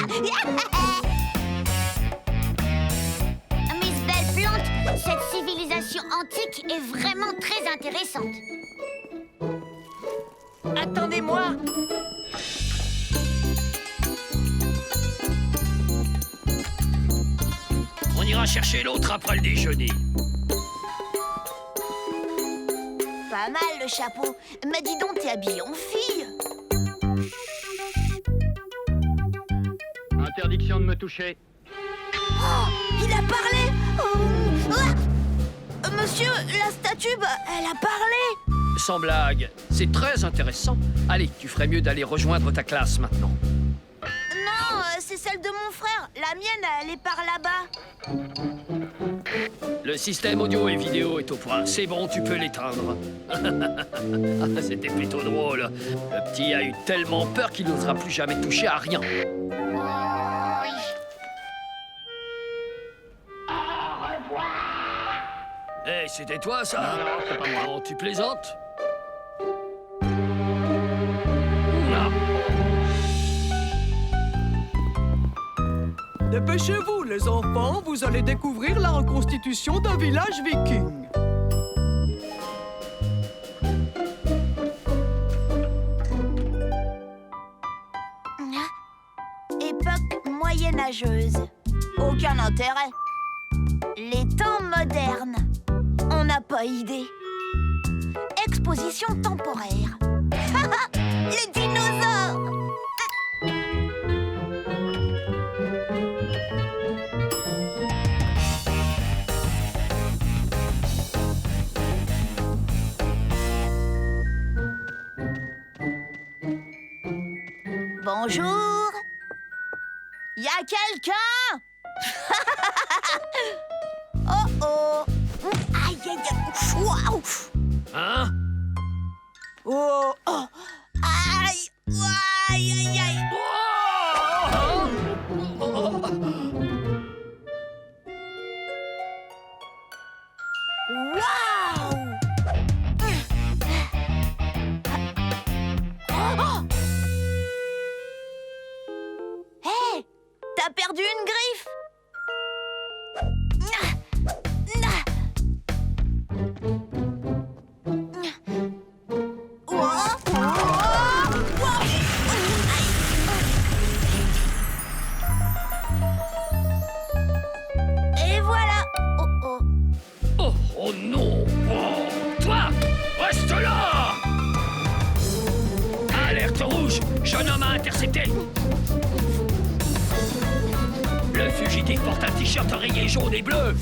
Miss Belle Plante, cette civilisation antique est vraiment très intéressante. Attendez-moi. On ira chercher l'autre après le déjeuner. Pas pas mal le chapeau. Mais dis donc, t'es habillée en fille. Interdiction de me toucher. Oh, il a parlé. Monsieur, la statue, elle a parlé. Sans blague, c'est très intéressant. Allez, tu ferais mieux d'aller rejoindre ta classe maintenant. Non, c'est celle de mon frère. La mienne, elle est par là-bas. Le système audio et vidéo est au point. C'est bon, tu peux l'éteindre. C'était plutôt drôle. Le petit a eu tellement peur qu'il n'osera plus jamais toucher à rien. Hé, c'était toi, ça? Non, c'est pas moi. Non, tu plaisantes? Dépêchez-vous, les enfants, vous allez découvrir la reconstitution d'un village viking. Époque moyenâgeuse. Aucun intérêt. Les temps modernes. On n'a pas idée. Exposition temporaire. Les dinosaures. Bonjour. Y a quelqu'un? Oh oh. Aïe aïe aïe. Waouh. Hein? Oh oh. Aïe. Aïe aïe aïe. Waouh. Hé, t'as perdu une griffe. Et voilà. Oh oh. Oh, oh non! Oh, toi! Reste là! Alerte rouge! Jeune homme à intercepter! Le fugitif porte un t-shirt rayé jaune et bleu!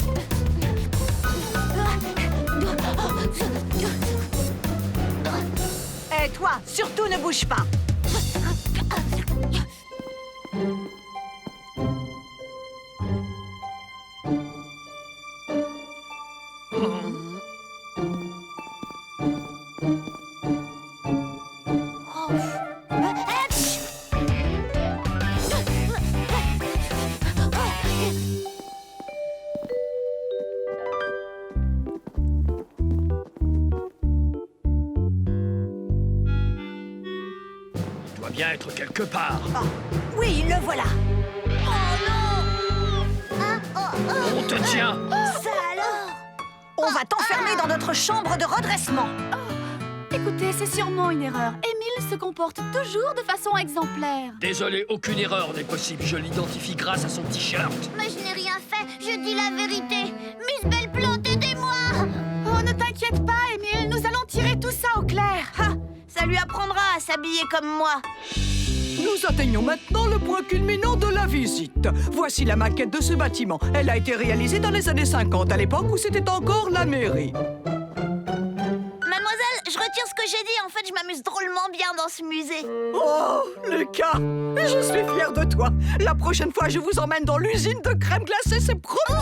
Et toi, surtout ne bouge pas. Il doit bien être quelque part. Ah, oui, le voilà. On te tient! Ça alors? On va t'enfermer dans notre chambre de redressement. Écoutez, c'est sûrement une erreur. Émile se comporte toujours de façon exemplaire. Désolé, aucune erreur n'est possible. Je l'identifie grâce à son t-shirt. Mais je n'ai rien fait, je dis la vérité. Miss Belle Plante, aidez-moi. Oh, ne t'inquiète pas, Émile, nous allons tirer tout ça au clair. Ha, ça lui apprendra à s'habiller comme moi. Nous atteignons maintenant le point culminant de la visite. Voici la maquette de ce bâtiment. Elle a été réalisée dans les années 50, à l'époque où c'était encore la mairie. Mademoiselle, je retire ce que j'ai dit. En fait, je m'amuse drôlement bien dans ce musée. Oh, Lucas, je suis fière de toi. La prochaine fois, je vous emmène dans l'usine de crème glacée, c'est promis.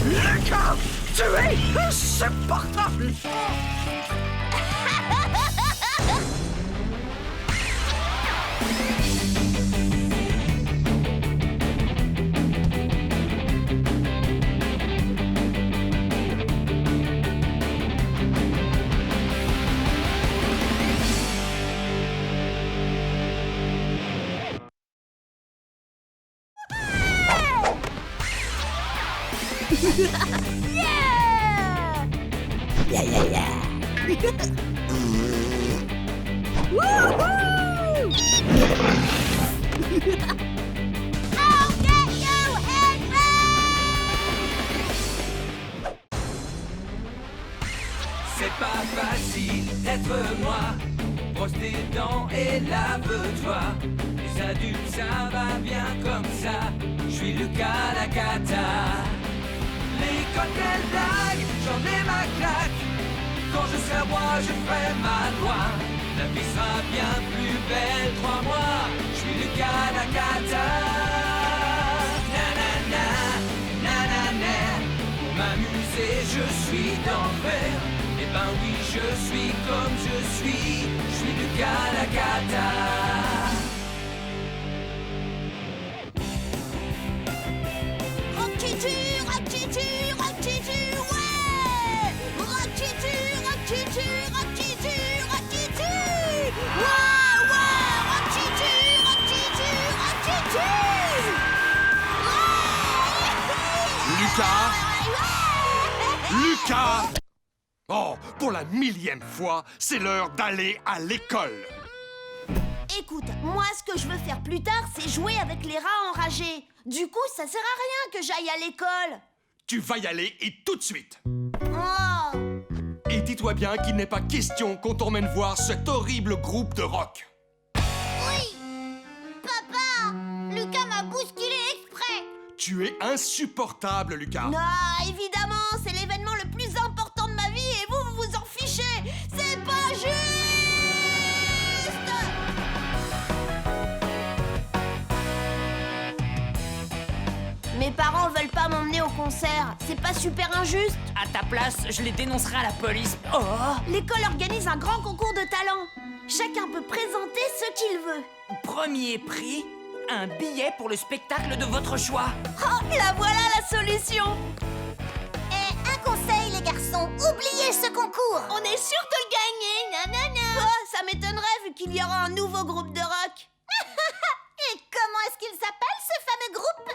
Lucas, tu es insupportable. c'est pas facile d'être moi. Brosse tes dents et lave-toi. Les adultes, ça va bien comme ça. Je suis Lucas Lacata. L'école, quelle blague, j'en ai ma claque. Quand je serai roi, je ferai ma loi. La vie sera bien plus belle, crois-moi. Je suis Lucas Lacata. Nanana, nanana. Pour m'amuser, je suis d'enfer. Eh ben oui, je suis comme je suis Lucas Lacata. Rock-titu, rock-titu, rock-titu, ouais! Rock-titu, rock-titu, rock-titu, rock-titu! Ouais, ouais! Rock-titu, rock-titu, rock-titu! Ouais! Lucas! Oh, pour la 1000e fois, c'est l'heure d'aller à l'école. Écoute, moi, ce que je veux faire plus tard, c'est jouer avec les rats enragés. Du coup, ça sert à rien que j'aille à l'école. Tu vas y aller et tout de suite. Oh! Et dis-toi bien qu'il n'est pas question qu'on t'emmène voir cet horrible groupe de rock. Oui! Papa! Lucas m'a bousculé exprès! Tu es insupportable, Lucas. Non, évidemment, c'est l'événement le plus important de ma vie et vous vous en fichez. C'est pas juste! Mes parents veulent pas m'emmener au concert. C'est pas super injuste? À ta place, je les dénoncerai à la police. Oh! L'école organise un grand concours de talent. Chacun peut présenter ce qu'il veut. Premier prix, un billet pour le spectacle de votre choix. Oh, la voilà la solution! Et un conseil, les garçons, oubliez ce concours! On est sûr de le gagner, nanana! Oh, ça m'étonnerait vu qu'il y aura un nouveau groupe de rock. Et comment est-ce qu'il s'appelle, ce fameux groupe?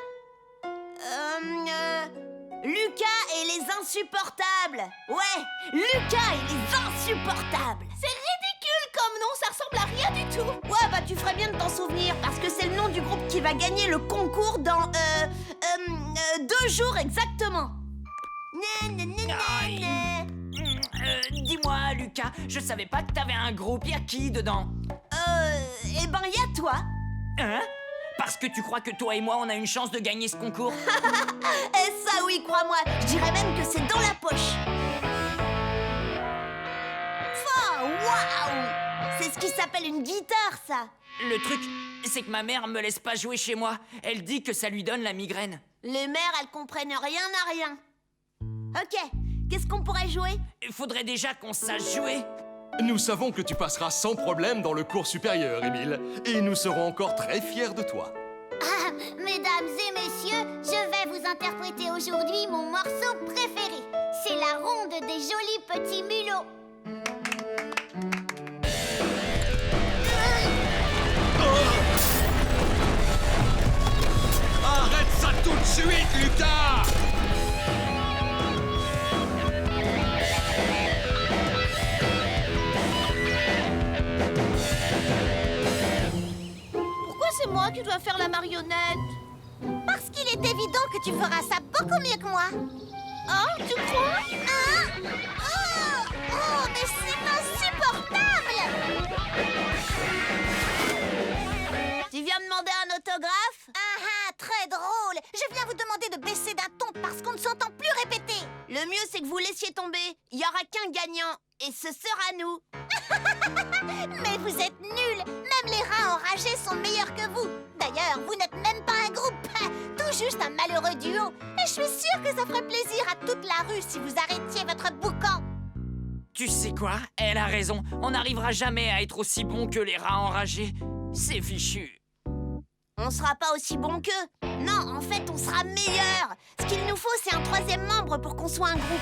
Lucas et les insupportables. Ouais, Lucas et les insupportables. C'est ridicule comme nom, ça ressemble à rien du tout. Ouais, bah tu ferais bien de t'en souvenir parce que c'est le nom du groupe qui va gagner le concours dans 2 jours exactement. Aïe. Dis-moi, Lucas, je savais pas que t'avais un groupe. Y a qui dedans? Eh ben y a toi. Hein? Parce que tu crois que toi et moi, on a une chance de gagner ce concours? Et ça oui, crois-moi, je dirais même que c'est dans la poche. Oh, waouh! C'est ce qui s'appelle une guitare, ça. Le truc, c'est que ma mère me laisse pas jouer chez moi. Elle dit que ça lui donne la migraine. Les mères, elles comprennent rien à rien. Ok, qu'est-ce qu'on pourrait jouer? Il faudrait déjà qu'on sache jouer. Nous savons que tu passeras sans problème dans le cours supérieur, Émile. Et nous serons encore très fiers de toi. Ah, mesdames et messieurs, je vais vous interpréter aujourd'hui mon morceau préféré. C'est la ronde des jolis petits mulots. Arrête ça tout de suite, Lucas! C'est moi qui dois faire la marionnette. Parce qu'il est évident que tu feras ça beaucoup mieux que moi. Oh, tu crois? Hein? Oh, mais c'est insupportable! Tu viens demander un autographe? Ah, très drôle. Je viens vous demander de baisser d'un ton parce qu'on ne s'entend plus répéter. Le mieux, c'est que vous laissiez tomber. Il n'y aura qu'un gagnant. Et ce sera nous. Mais vous êtes nuls. Même les rats enragés sont meilleurs que vous. D'ailleurs, vous n'êtes même pas un groupe. Tout juste un malheureux duo. Et je suis sûre que ça ferait plaisir à toute la rue si vous arrêtiez votre boucan. Tu sais quoi? Elle a raison. On n'arrivera jamais à être aussi bon que les rats enragés. C'est fichu. On sera pas aussi bon qu'eux. Non, en fait, on sera meilleurs. Ce qu'il nous faut, c'est un 3e membre pour qu'on soit un groupe.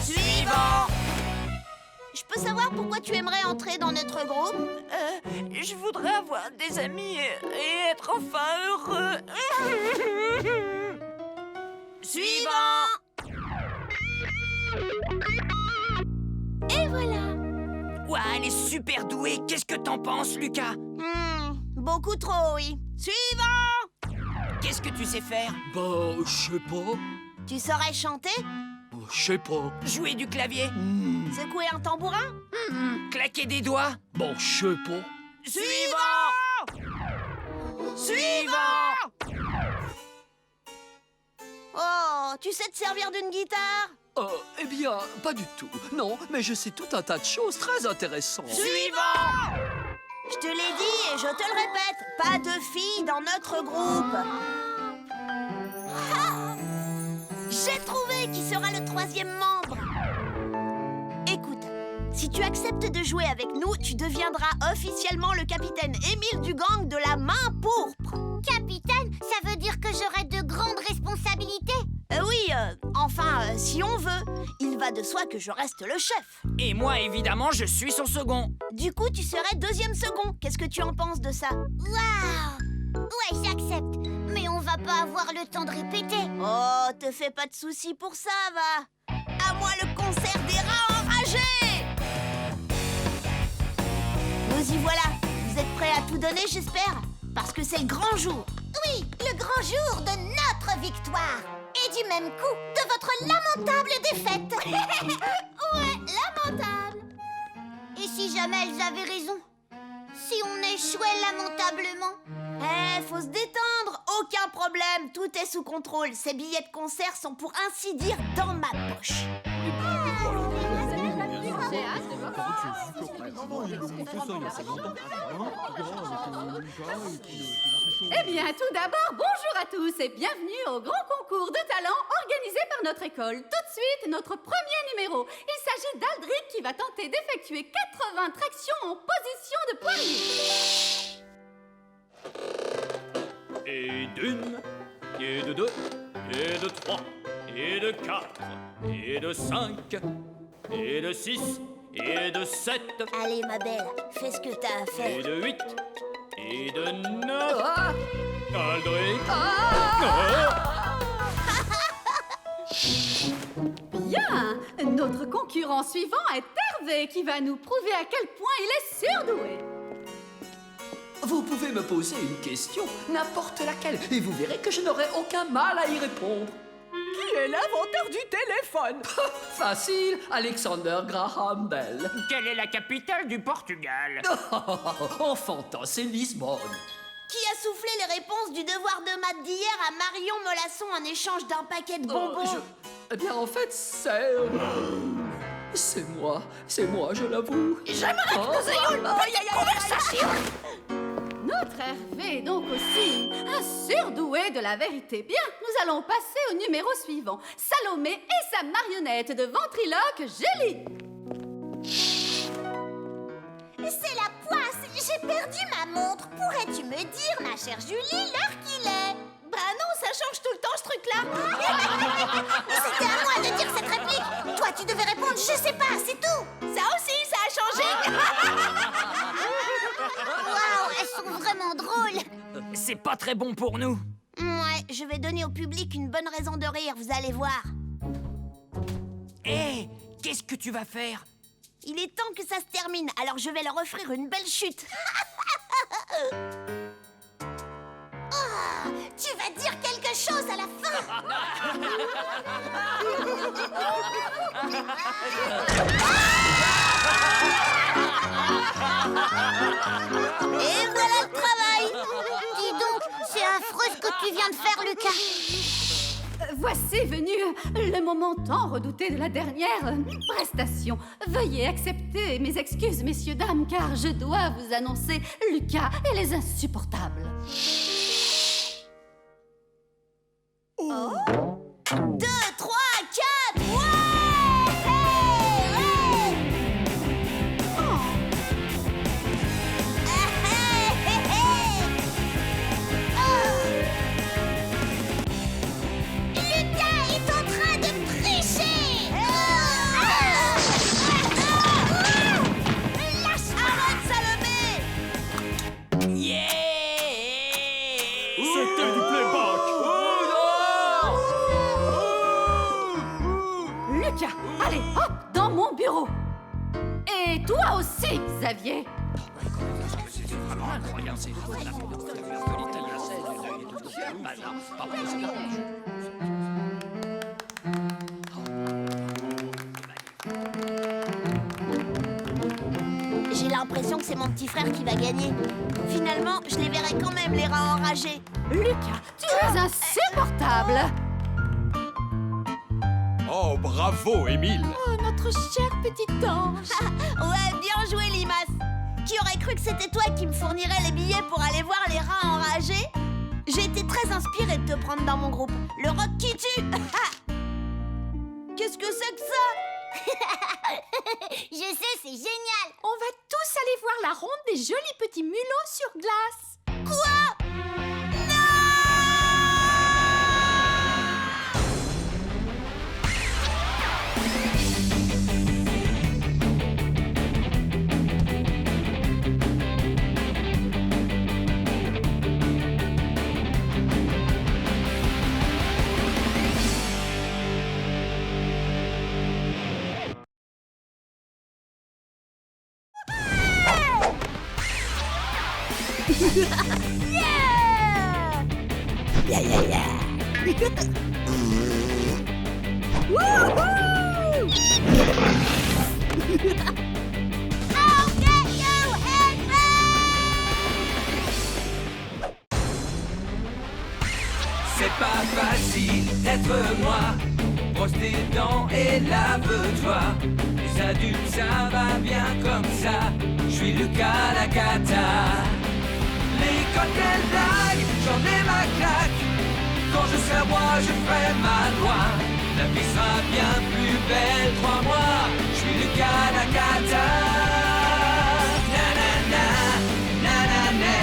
Suivant! Je peux savoir pourquoi tu aimerais entrer dans notre groupe? Je voudrais avoir des amis et être enfin heureux. Suivant! Et voilà. Ouah, elle est super douée. Qu'est-ce que t'en penses, Lucas? Beaucoup trop, oui. Suivant! Qu'est-ce que tu sais faire? Bah, je sais pas. Tu saurais chanter? Je sais pas. Jouer du clavier. Secouer un tambourin? Claquer des doigts. Bon, je sais pas. Suivant. Oh, tu sais te servir d'une guitare? Eh bien, pas du tout. Non, mais je sais tout un tas de choses très intéressantes. Suivant. Je te l'ai dit et je te le répète, pas de filles dans notre groupe. Ah! J'ai trouvé qui sera le 3e membre. Écoute, si tu acceptes de jouer avec nous, tu deviendras officiellement le capitaine Émile du gang de la main pourpre. Capitaine, ça veut dire que j'aurai de grandes responsabilités. Enfin, si on veut. Il va de soi que je reste le chef. Et moi, évidemment, je suis son second. Du coup, tu serais 2e second. Qu'est-ce que tu en penses de ça? Waouh! Ouais, j'accepte. Mais on va pas avoir le temps de répéter. Oh, te fais pas de soucis pour ça, va. À moi le concert des rats enragés. Nous y voilà. Vous êtes prêts à tout donner, j'espère? Parce que c'est le grand jour. Oui, le grand jour de notre victoire. Et du même coup, de votre lamentable défaite. Ouais, lamentable. Et si jamais elles avaient raison? Si on échouait lamentablement? Faut se détendre. Aucun problème. Tout est sous contrôle. Ces billets de concert sont pour ainsi dire dans ma poche. Eh bien, tout d'abord, bonjour à tous et bienvenue au grand concours de talent organisé par notre école. Tout de suite, notre premier numéro. Il s'agit d'Aldric qui va tenter d'effectuer 80 tractions en position de poirier. Et d'une, et de 2, et de 3, et de 4, et de 5, et de 6, et de 7, Allez, ma belle, fais ce que t'as à faire. et de 8, et de 9. Aldric. Bien, notre concurrent suivant est Hervé qui va nous prouver à quel point il est surdoué. Vous pouvez me poser une question, n'importe laquelle, et vous verrez que je n'aurai aucun mal à y répondre. Qui est l'inventeur du téléphone? Facile, Alexander Graham Bell. Quelle est la capitale du Portugal? Enfantin, c'est Lisbonne. Qui a soufflé les réponses du devoir de maths d'hier à Marion Molasson en échange d'un paquet de bonbons? Eh bien, en fait, c'est moi, je l'avoue. J'aimerais que nous ayons une petite conversation. Notre Hervé est donc aussi un surdoué de la vérité. Bien, nous allons passer au numéro suivant. Salomé et sa marionnette de ventriloque, Gélie. C'est la poisse. J'ai perdu ma montre. Pourrais-tu me dire, ma chère Julie, l'heure qu'il est? Bah non, ça change tout le temps ce truc-là. C'était à moi de dire cette réplique. Toi, tu devais répondre, je sais pas, c'est tout. Ça aussi, ça a changé. Waouh, elles sont vraiment drôles. C'est pas très bon pour nous. Ouais, je vais donner au public une bonne raison de rire, vous allez voir. Hé, qu'est-ce que tu vas faire? Il est temps que ça se termine, alors je vais leur offrir une belle chute. Oh, tu vas dire quelque chose à la fin. Et voilà le travail. Dis donc, c'est affreux ce que tu viens de faire, Lucas. Voici venu le moment tant redouté de la dernière prestation. Veuillez accepter mes excuses, messieurs, dames, car je dois vous annoncer Lucas et les insupportables. 2, 3, 4, ouais! Allez, hop, dans mon bureau. Et toi aussi, Xavier. C'est vraiment incroyable, c'est l'impression que c'est mon petit frère qui va gagner. Finalement, je les verrai quand même, les rats enragés. Lucas, tu es insupportable. Oh, bravo, Émile. Oh, notre cher petit ange. Ouais, bien joué, Limace. Qui aurait cru que c'était toi qui me fournirais les billets pour aller voir les rats enragés? J'ai été très inspirée de te prendre dans mon groupe. Le rock qui tue. Qu'est-ce que c'est que ça? Je sais, c'est génial. On va tous aller voir la ronde des jolis petits mulots sur glace. Quoi? C'est pas facile d'être moi. Brosse tes dents et lave-toi. Les adultes, ça va bien comme ça. Je suis Lucas la cata. Les cocktails blagues, j'en ai ma claque. Quand je serai roi, je ferai ma loi. La vie sera bien plus belle, crois-moi. Je suis Lucas la cata. Nanana, nanana.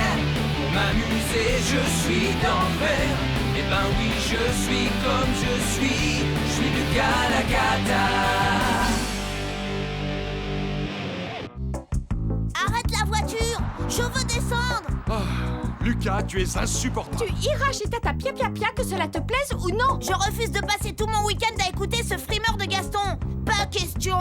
Pour m'amuser, je suis d'enfer. Eh ben oui, je suis comme je suis Lucas la cata. Arrête la voiture. Je veux descendre. Oh, Lucas, tu es insupportable. Tu iras chez Tata Pia Pia Pia, que cela te plaise ou non. Je refuse de passer tout mon week-end à écouter ce frimeur de Gaston. Pas question.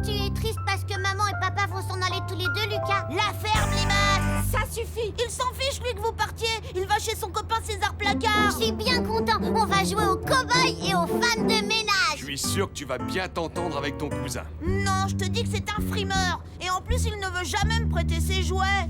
Tu es triste parce que maman et papa vont s'en aller tous les deux, Lucas. La ferme, Limace. Ça suffit. Il s'en fiche, lui, que vous partiez. Il va chez son copain César Placard. Je suis bien content. On va jouer aux cow-boys et aux fans de ménage. Je suis sûr que tu vas bien t'entendre avec ton cousin. Non, je te dis que c'est un frimeur. Et en plus, il ne veut jamais me prêter ses jouets.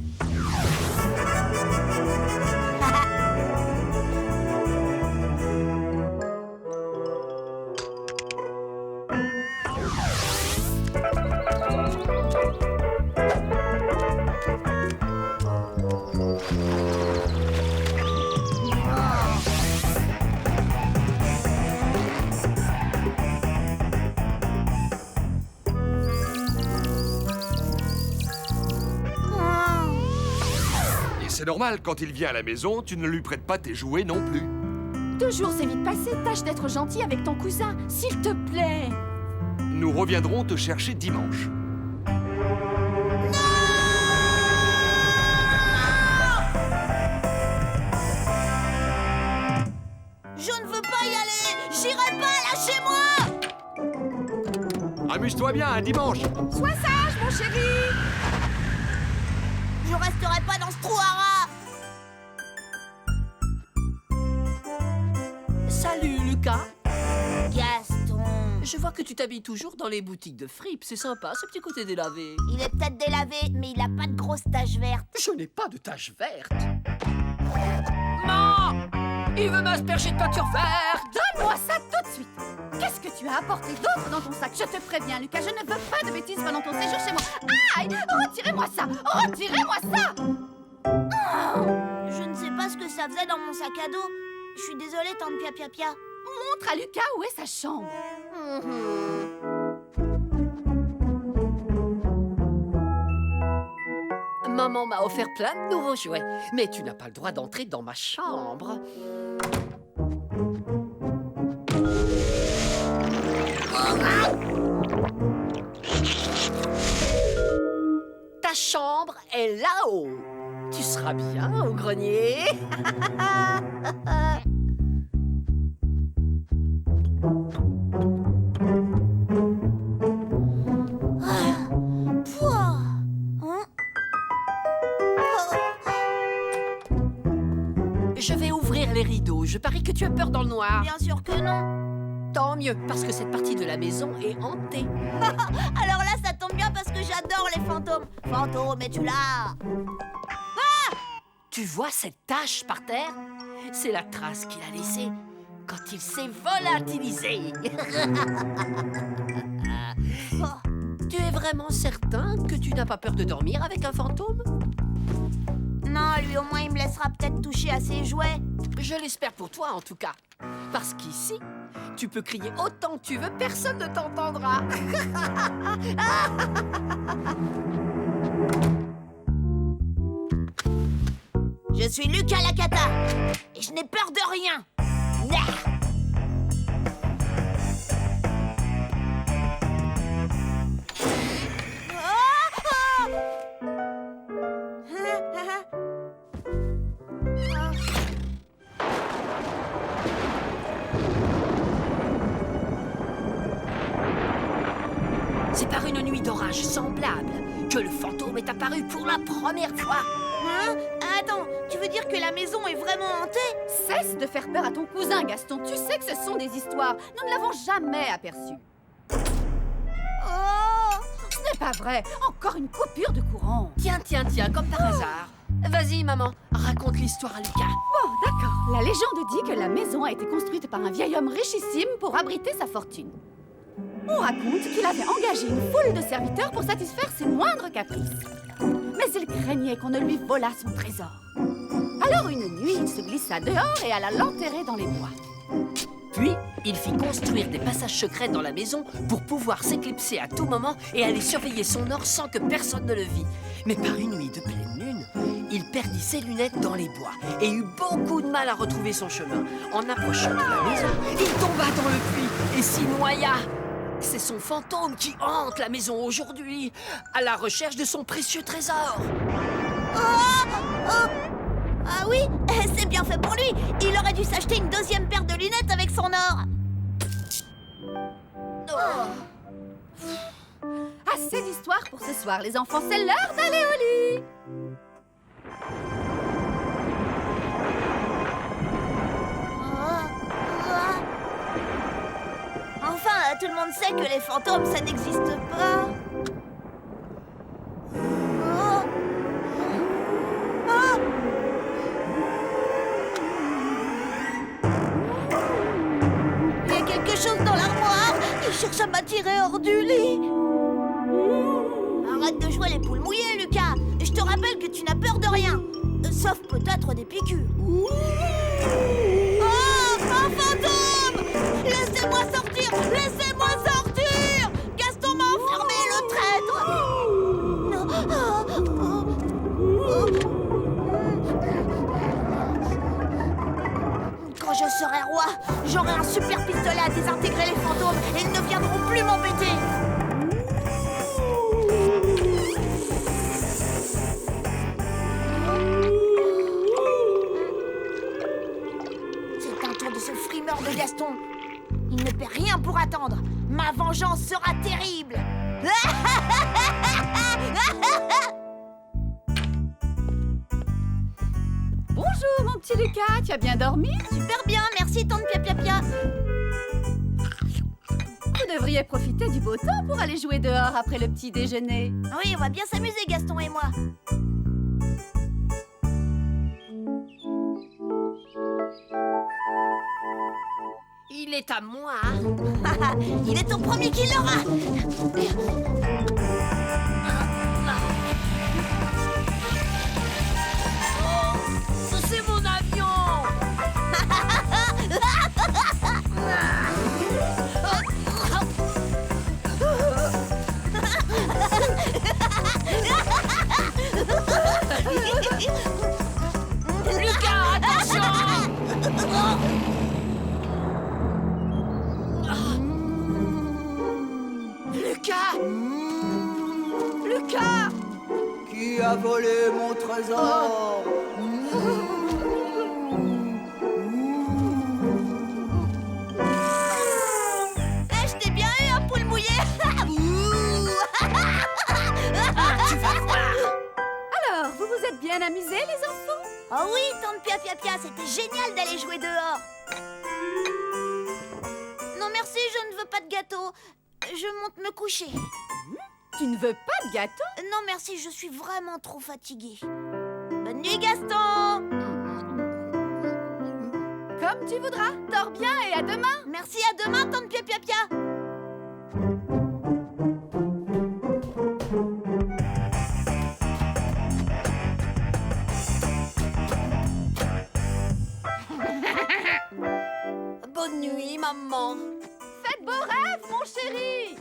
C'est normal, quand il vient à la maison, tu ne lui prêtes pas tes jouets non plus. 2 jours, c'est vite passé. Tâche d'être gentil avec ton cousin, s'il te plaît. Nous reviendrons te chercher dimanche. Je ne veux pas y aller. J'irai pas, lâchez-moi. Amuse-toi bien, un dimanche. Sois sage, mon chéri. Je resterai pas dans ce trou à rats. Salut, Lucas. Gaston. Je vois que tu t'habilles toujours dans les boutiques de fripes. C'est sympa, ce petit côté délavé. Il est peut-être délavé, mais il a pas de grosses taches vertes. Je n'ai pas de taches vertes. Non! Il veut m'asperger de peinture verte. Donne-moi ça tout de suite. Qu'est-ce que tu as apporté d'autre dans ton sac? Je te préviens, Lucas, je ne veux pas de bêtises pendant ton séjour chez moi. Aïe! Retirez-moi ça! Retirez-moi ça! Je ne sais pas ce que ça faisait dans mon sac à dos. Je suis désolée, tante Pia Pia Pia. Montre à Lucas où est sa chambre. Maman m'a offert plein de nouveaux jouets, mais tu n'as pas le droit d'entrer dans ma chambre. Ta chambre est là-haut. Tu seras bien au grenier. Je vais ouvrir les rideaux. Je parie que tu as peur dans le noir. Bien sûr que non. Tant mieux, parce que cette partie de la maison est hantée. Alors là, ça tombe bien parce que j'adore les fantômes. Fantôme, es-tu là? Tu vois cette tache par terre? C'est la trace qu'il a laissée quand il s'est volatilisé. Tu es vraiment certain que tu n'as pas peur de dormir avec un fantôme? Non, lui au moins il me laissera peut-être toucher à ses jouets. Je l'espère pour toi en tout cas. Parce qu'ici, tu peux crier autant que tu veux, personne ne t'entendra. Je suis Lucas Lacata et je n'ai peur de rien. C'est par une nuit d'orage semblable que le fantôme est apparu pour la première fois. Hein? Attends, tu veux dire que la maison est vraiment hantée? Cesse de faire peur à ton cousin, Gaston. Tu sais que ce sont des histoires. Nous ne l'avons jamais aperçu. Oh! Ce n'est pas vrai. Encore une coupure de courant. Tiens, comme par hasard. Vas-y, maman, raconte l'histoire à Lucas. Bon, d'accord. La légende dit que la maison a été construite par un vieil homme richissime pour abriter sa fortune. On raconte qu'il avait engagé une foule de serviteurs pour satisfaire ses moindres caprices. Mais il craignait qu'on ne lui volât son trésor. Alors une nuit, il se glissa dehors et alla l'enterrer dans les bois. Puis, il fit construire des passages secrets dans la maison pour pouvoir s'éclipser à tout moment et aller surveiller son or sans que personne ne le vît. Mais par une nuit de pleine lune, il perdit ses lunettes dans les bois et eut beaucoup de mal à retrouver son chemin. En approchant de la maison, il tomba dans le puits et s'y noya. C'est son fantôme qui hante la maison aujourd'hui, à la recherche de son précieux trésor. Ah oui, c'est bien fait pour lui. Il aurait dû s'acheter une deuxième paire de lunettes avec son or. Assez d'histoires pour ce soir, les enfants. C'est l'heure d'aller au lit. Enfin, tout le monde sait que les fantômes, ça n'existe pas. Il y a quelque chose dans l'armoire. Il cherche à m'attirer hors du lit. Arrête de jouer les poules mouillées, Lucas. Je te rappelle que tu n'as peur de rien. Sauf peut-être des piqûres. Oh, un fantôme! Laissez-moi sortir! Laissez-moi sortir! Gaston m'a enfermé, le traître! Non. Quand je serai roi, j'aurai un super pistolet à désintégrer les fantômes et ils ne viendront plus m'embêter! C'est un tour de ce frimeur de Gaston. Il ne paie rien pour attendre. Ma vengeance sera terrible. Bonjour, mon petit Lucas. Tu as bien dormi? Super bien, merci tante Pia Pia Pia. Vous devriez profiter du beau temps pour aller jouer dehors après le petit déjeuner. Oui, on va bien s'amuser, Gaston et moi. Il est à moi. Il est ton premier qui l'aura. C'est mon avion. Lucas, attention. Lucas! Qui a volé mon trésor? Je t'ai bien eu, un poule mouillé. Tu vas voir! Alors, vous vous êtes bien amusés, les enfants? Oh oui, tante Pia Pia Pia, c'était génial d'aller jouer dehors. Non merci, de gâteau. Je monte me coucher. Tu ne veux pas de gâteau? Non, merci, je suis vraiment trop fatiguée. Bonne nuit, Gaston! Comme tu voudras. Dors bien et à demain. Merci, à demain, tante Pia-Pia-Pia. Bonne nuit, maman. Faites beaux rêves, mon chéri.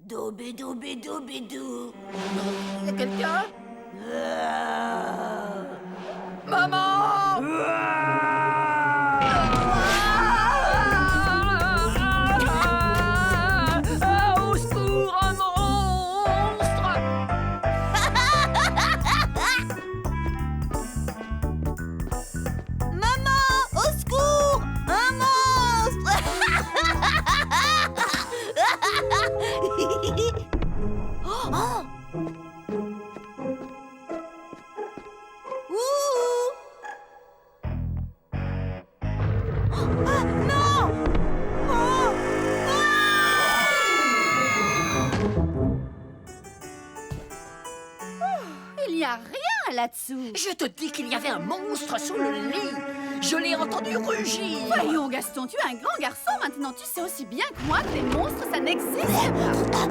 Doubidou. Y a quelqu'un? Maman! Au secours, un monstre! Maman, au secours! Un monstre! Oh! Ouh! Ah, non! Oh! Il n'y a rien là-dessous. Je te dis qu'il y avait un monstre sous le lit. Je l'ai entendu rugir. Voyons, Gaston, tu es un grand garçon. Maintenant, tu sais aussi bien que moi que les monstres, ça n'existe pas.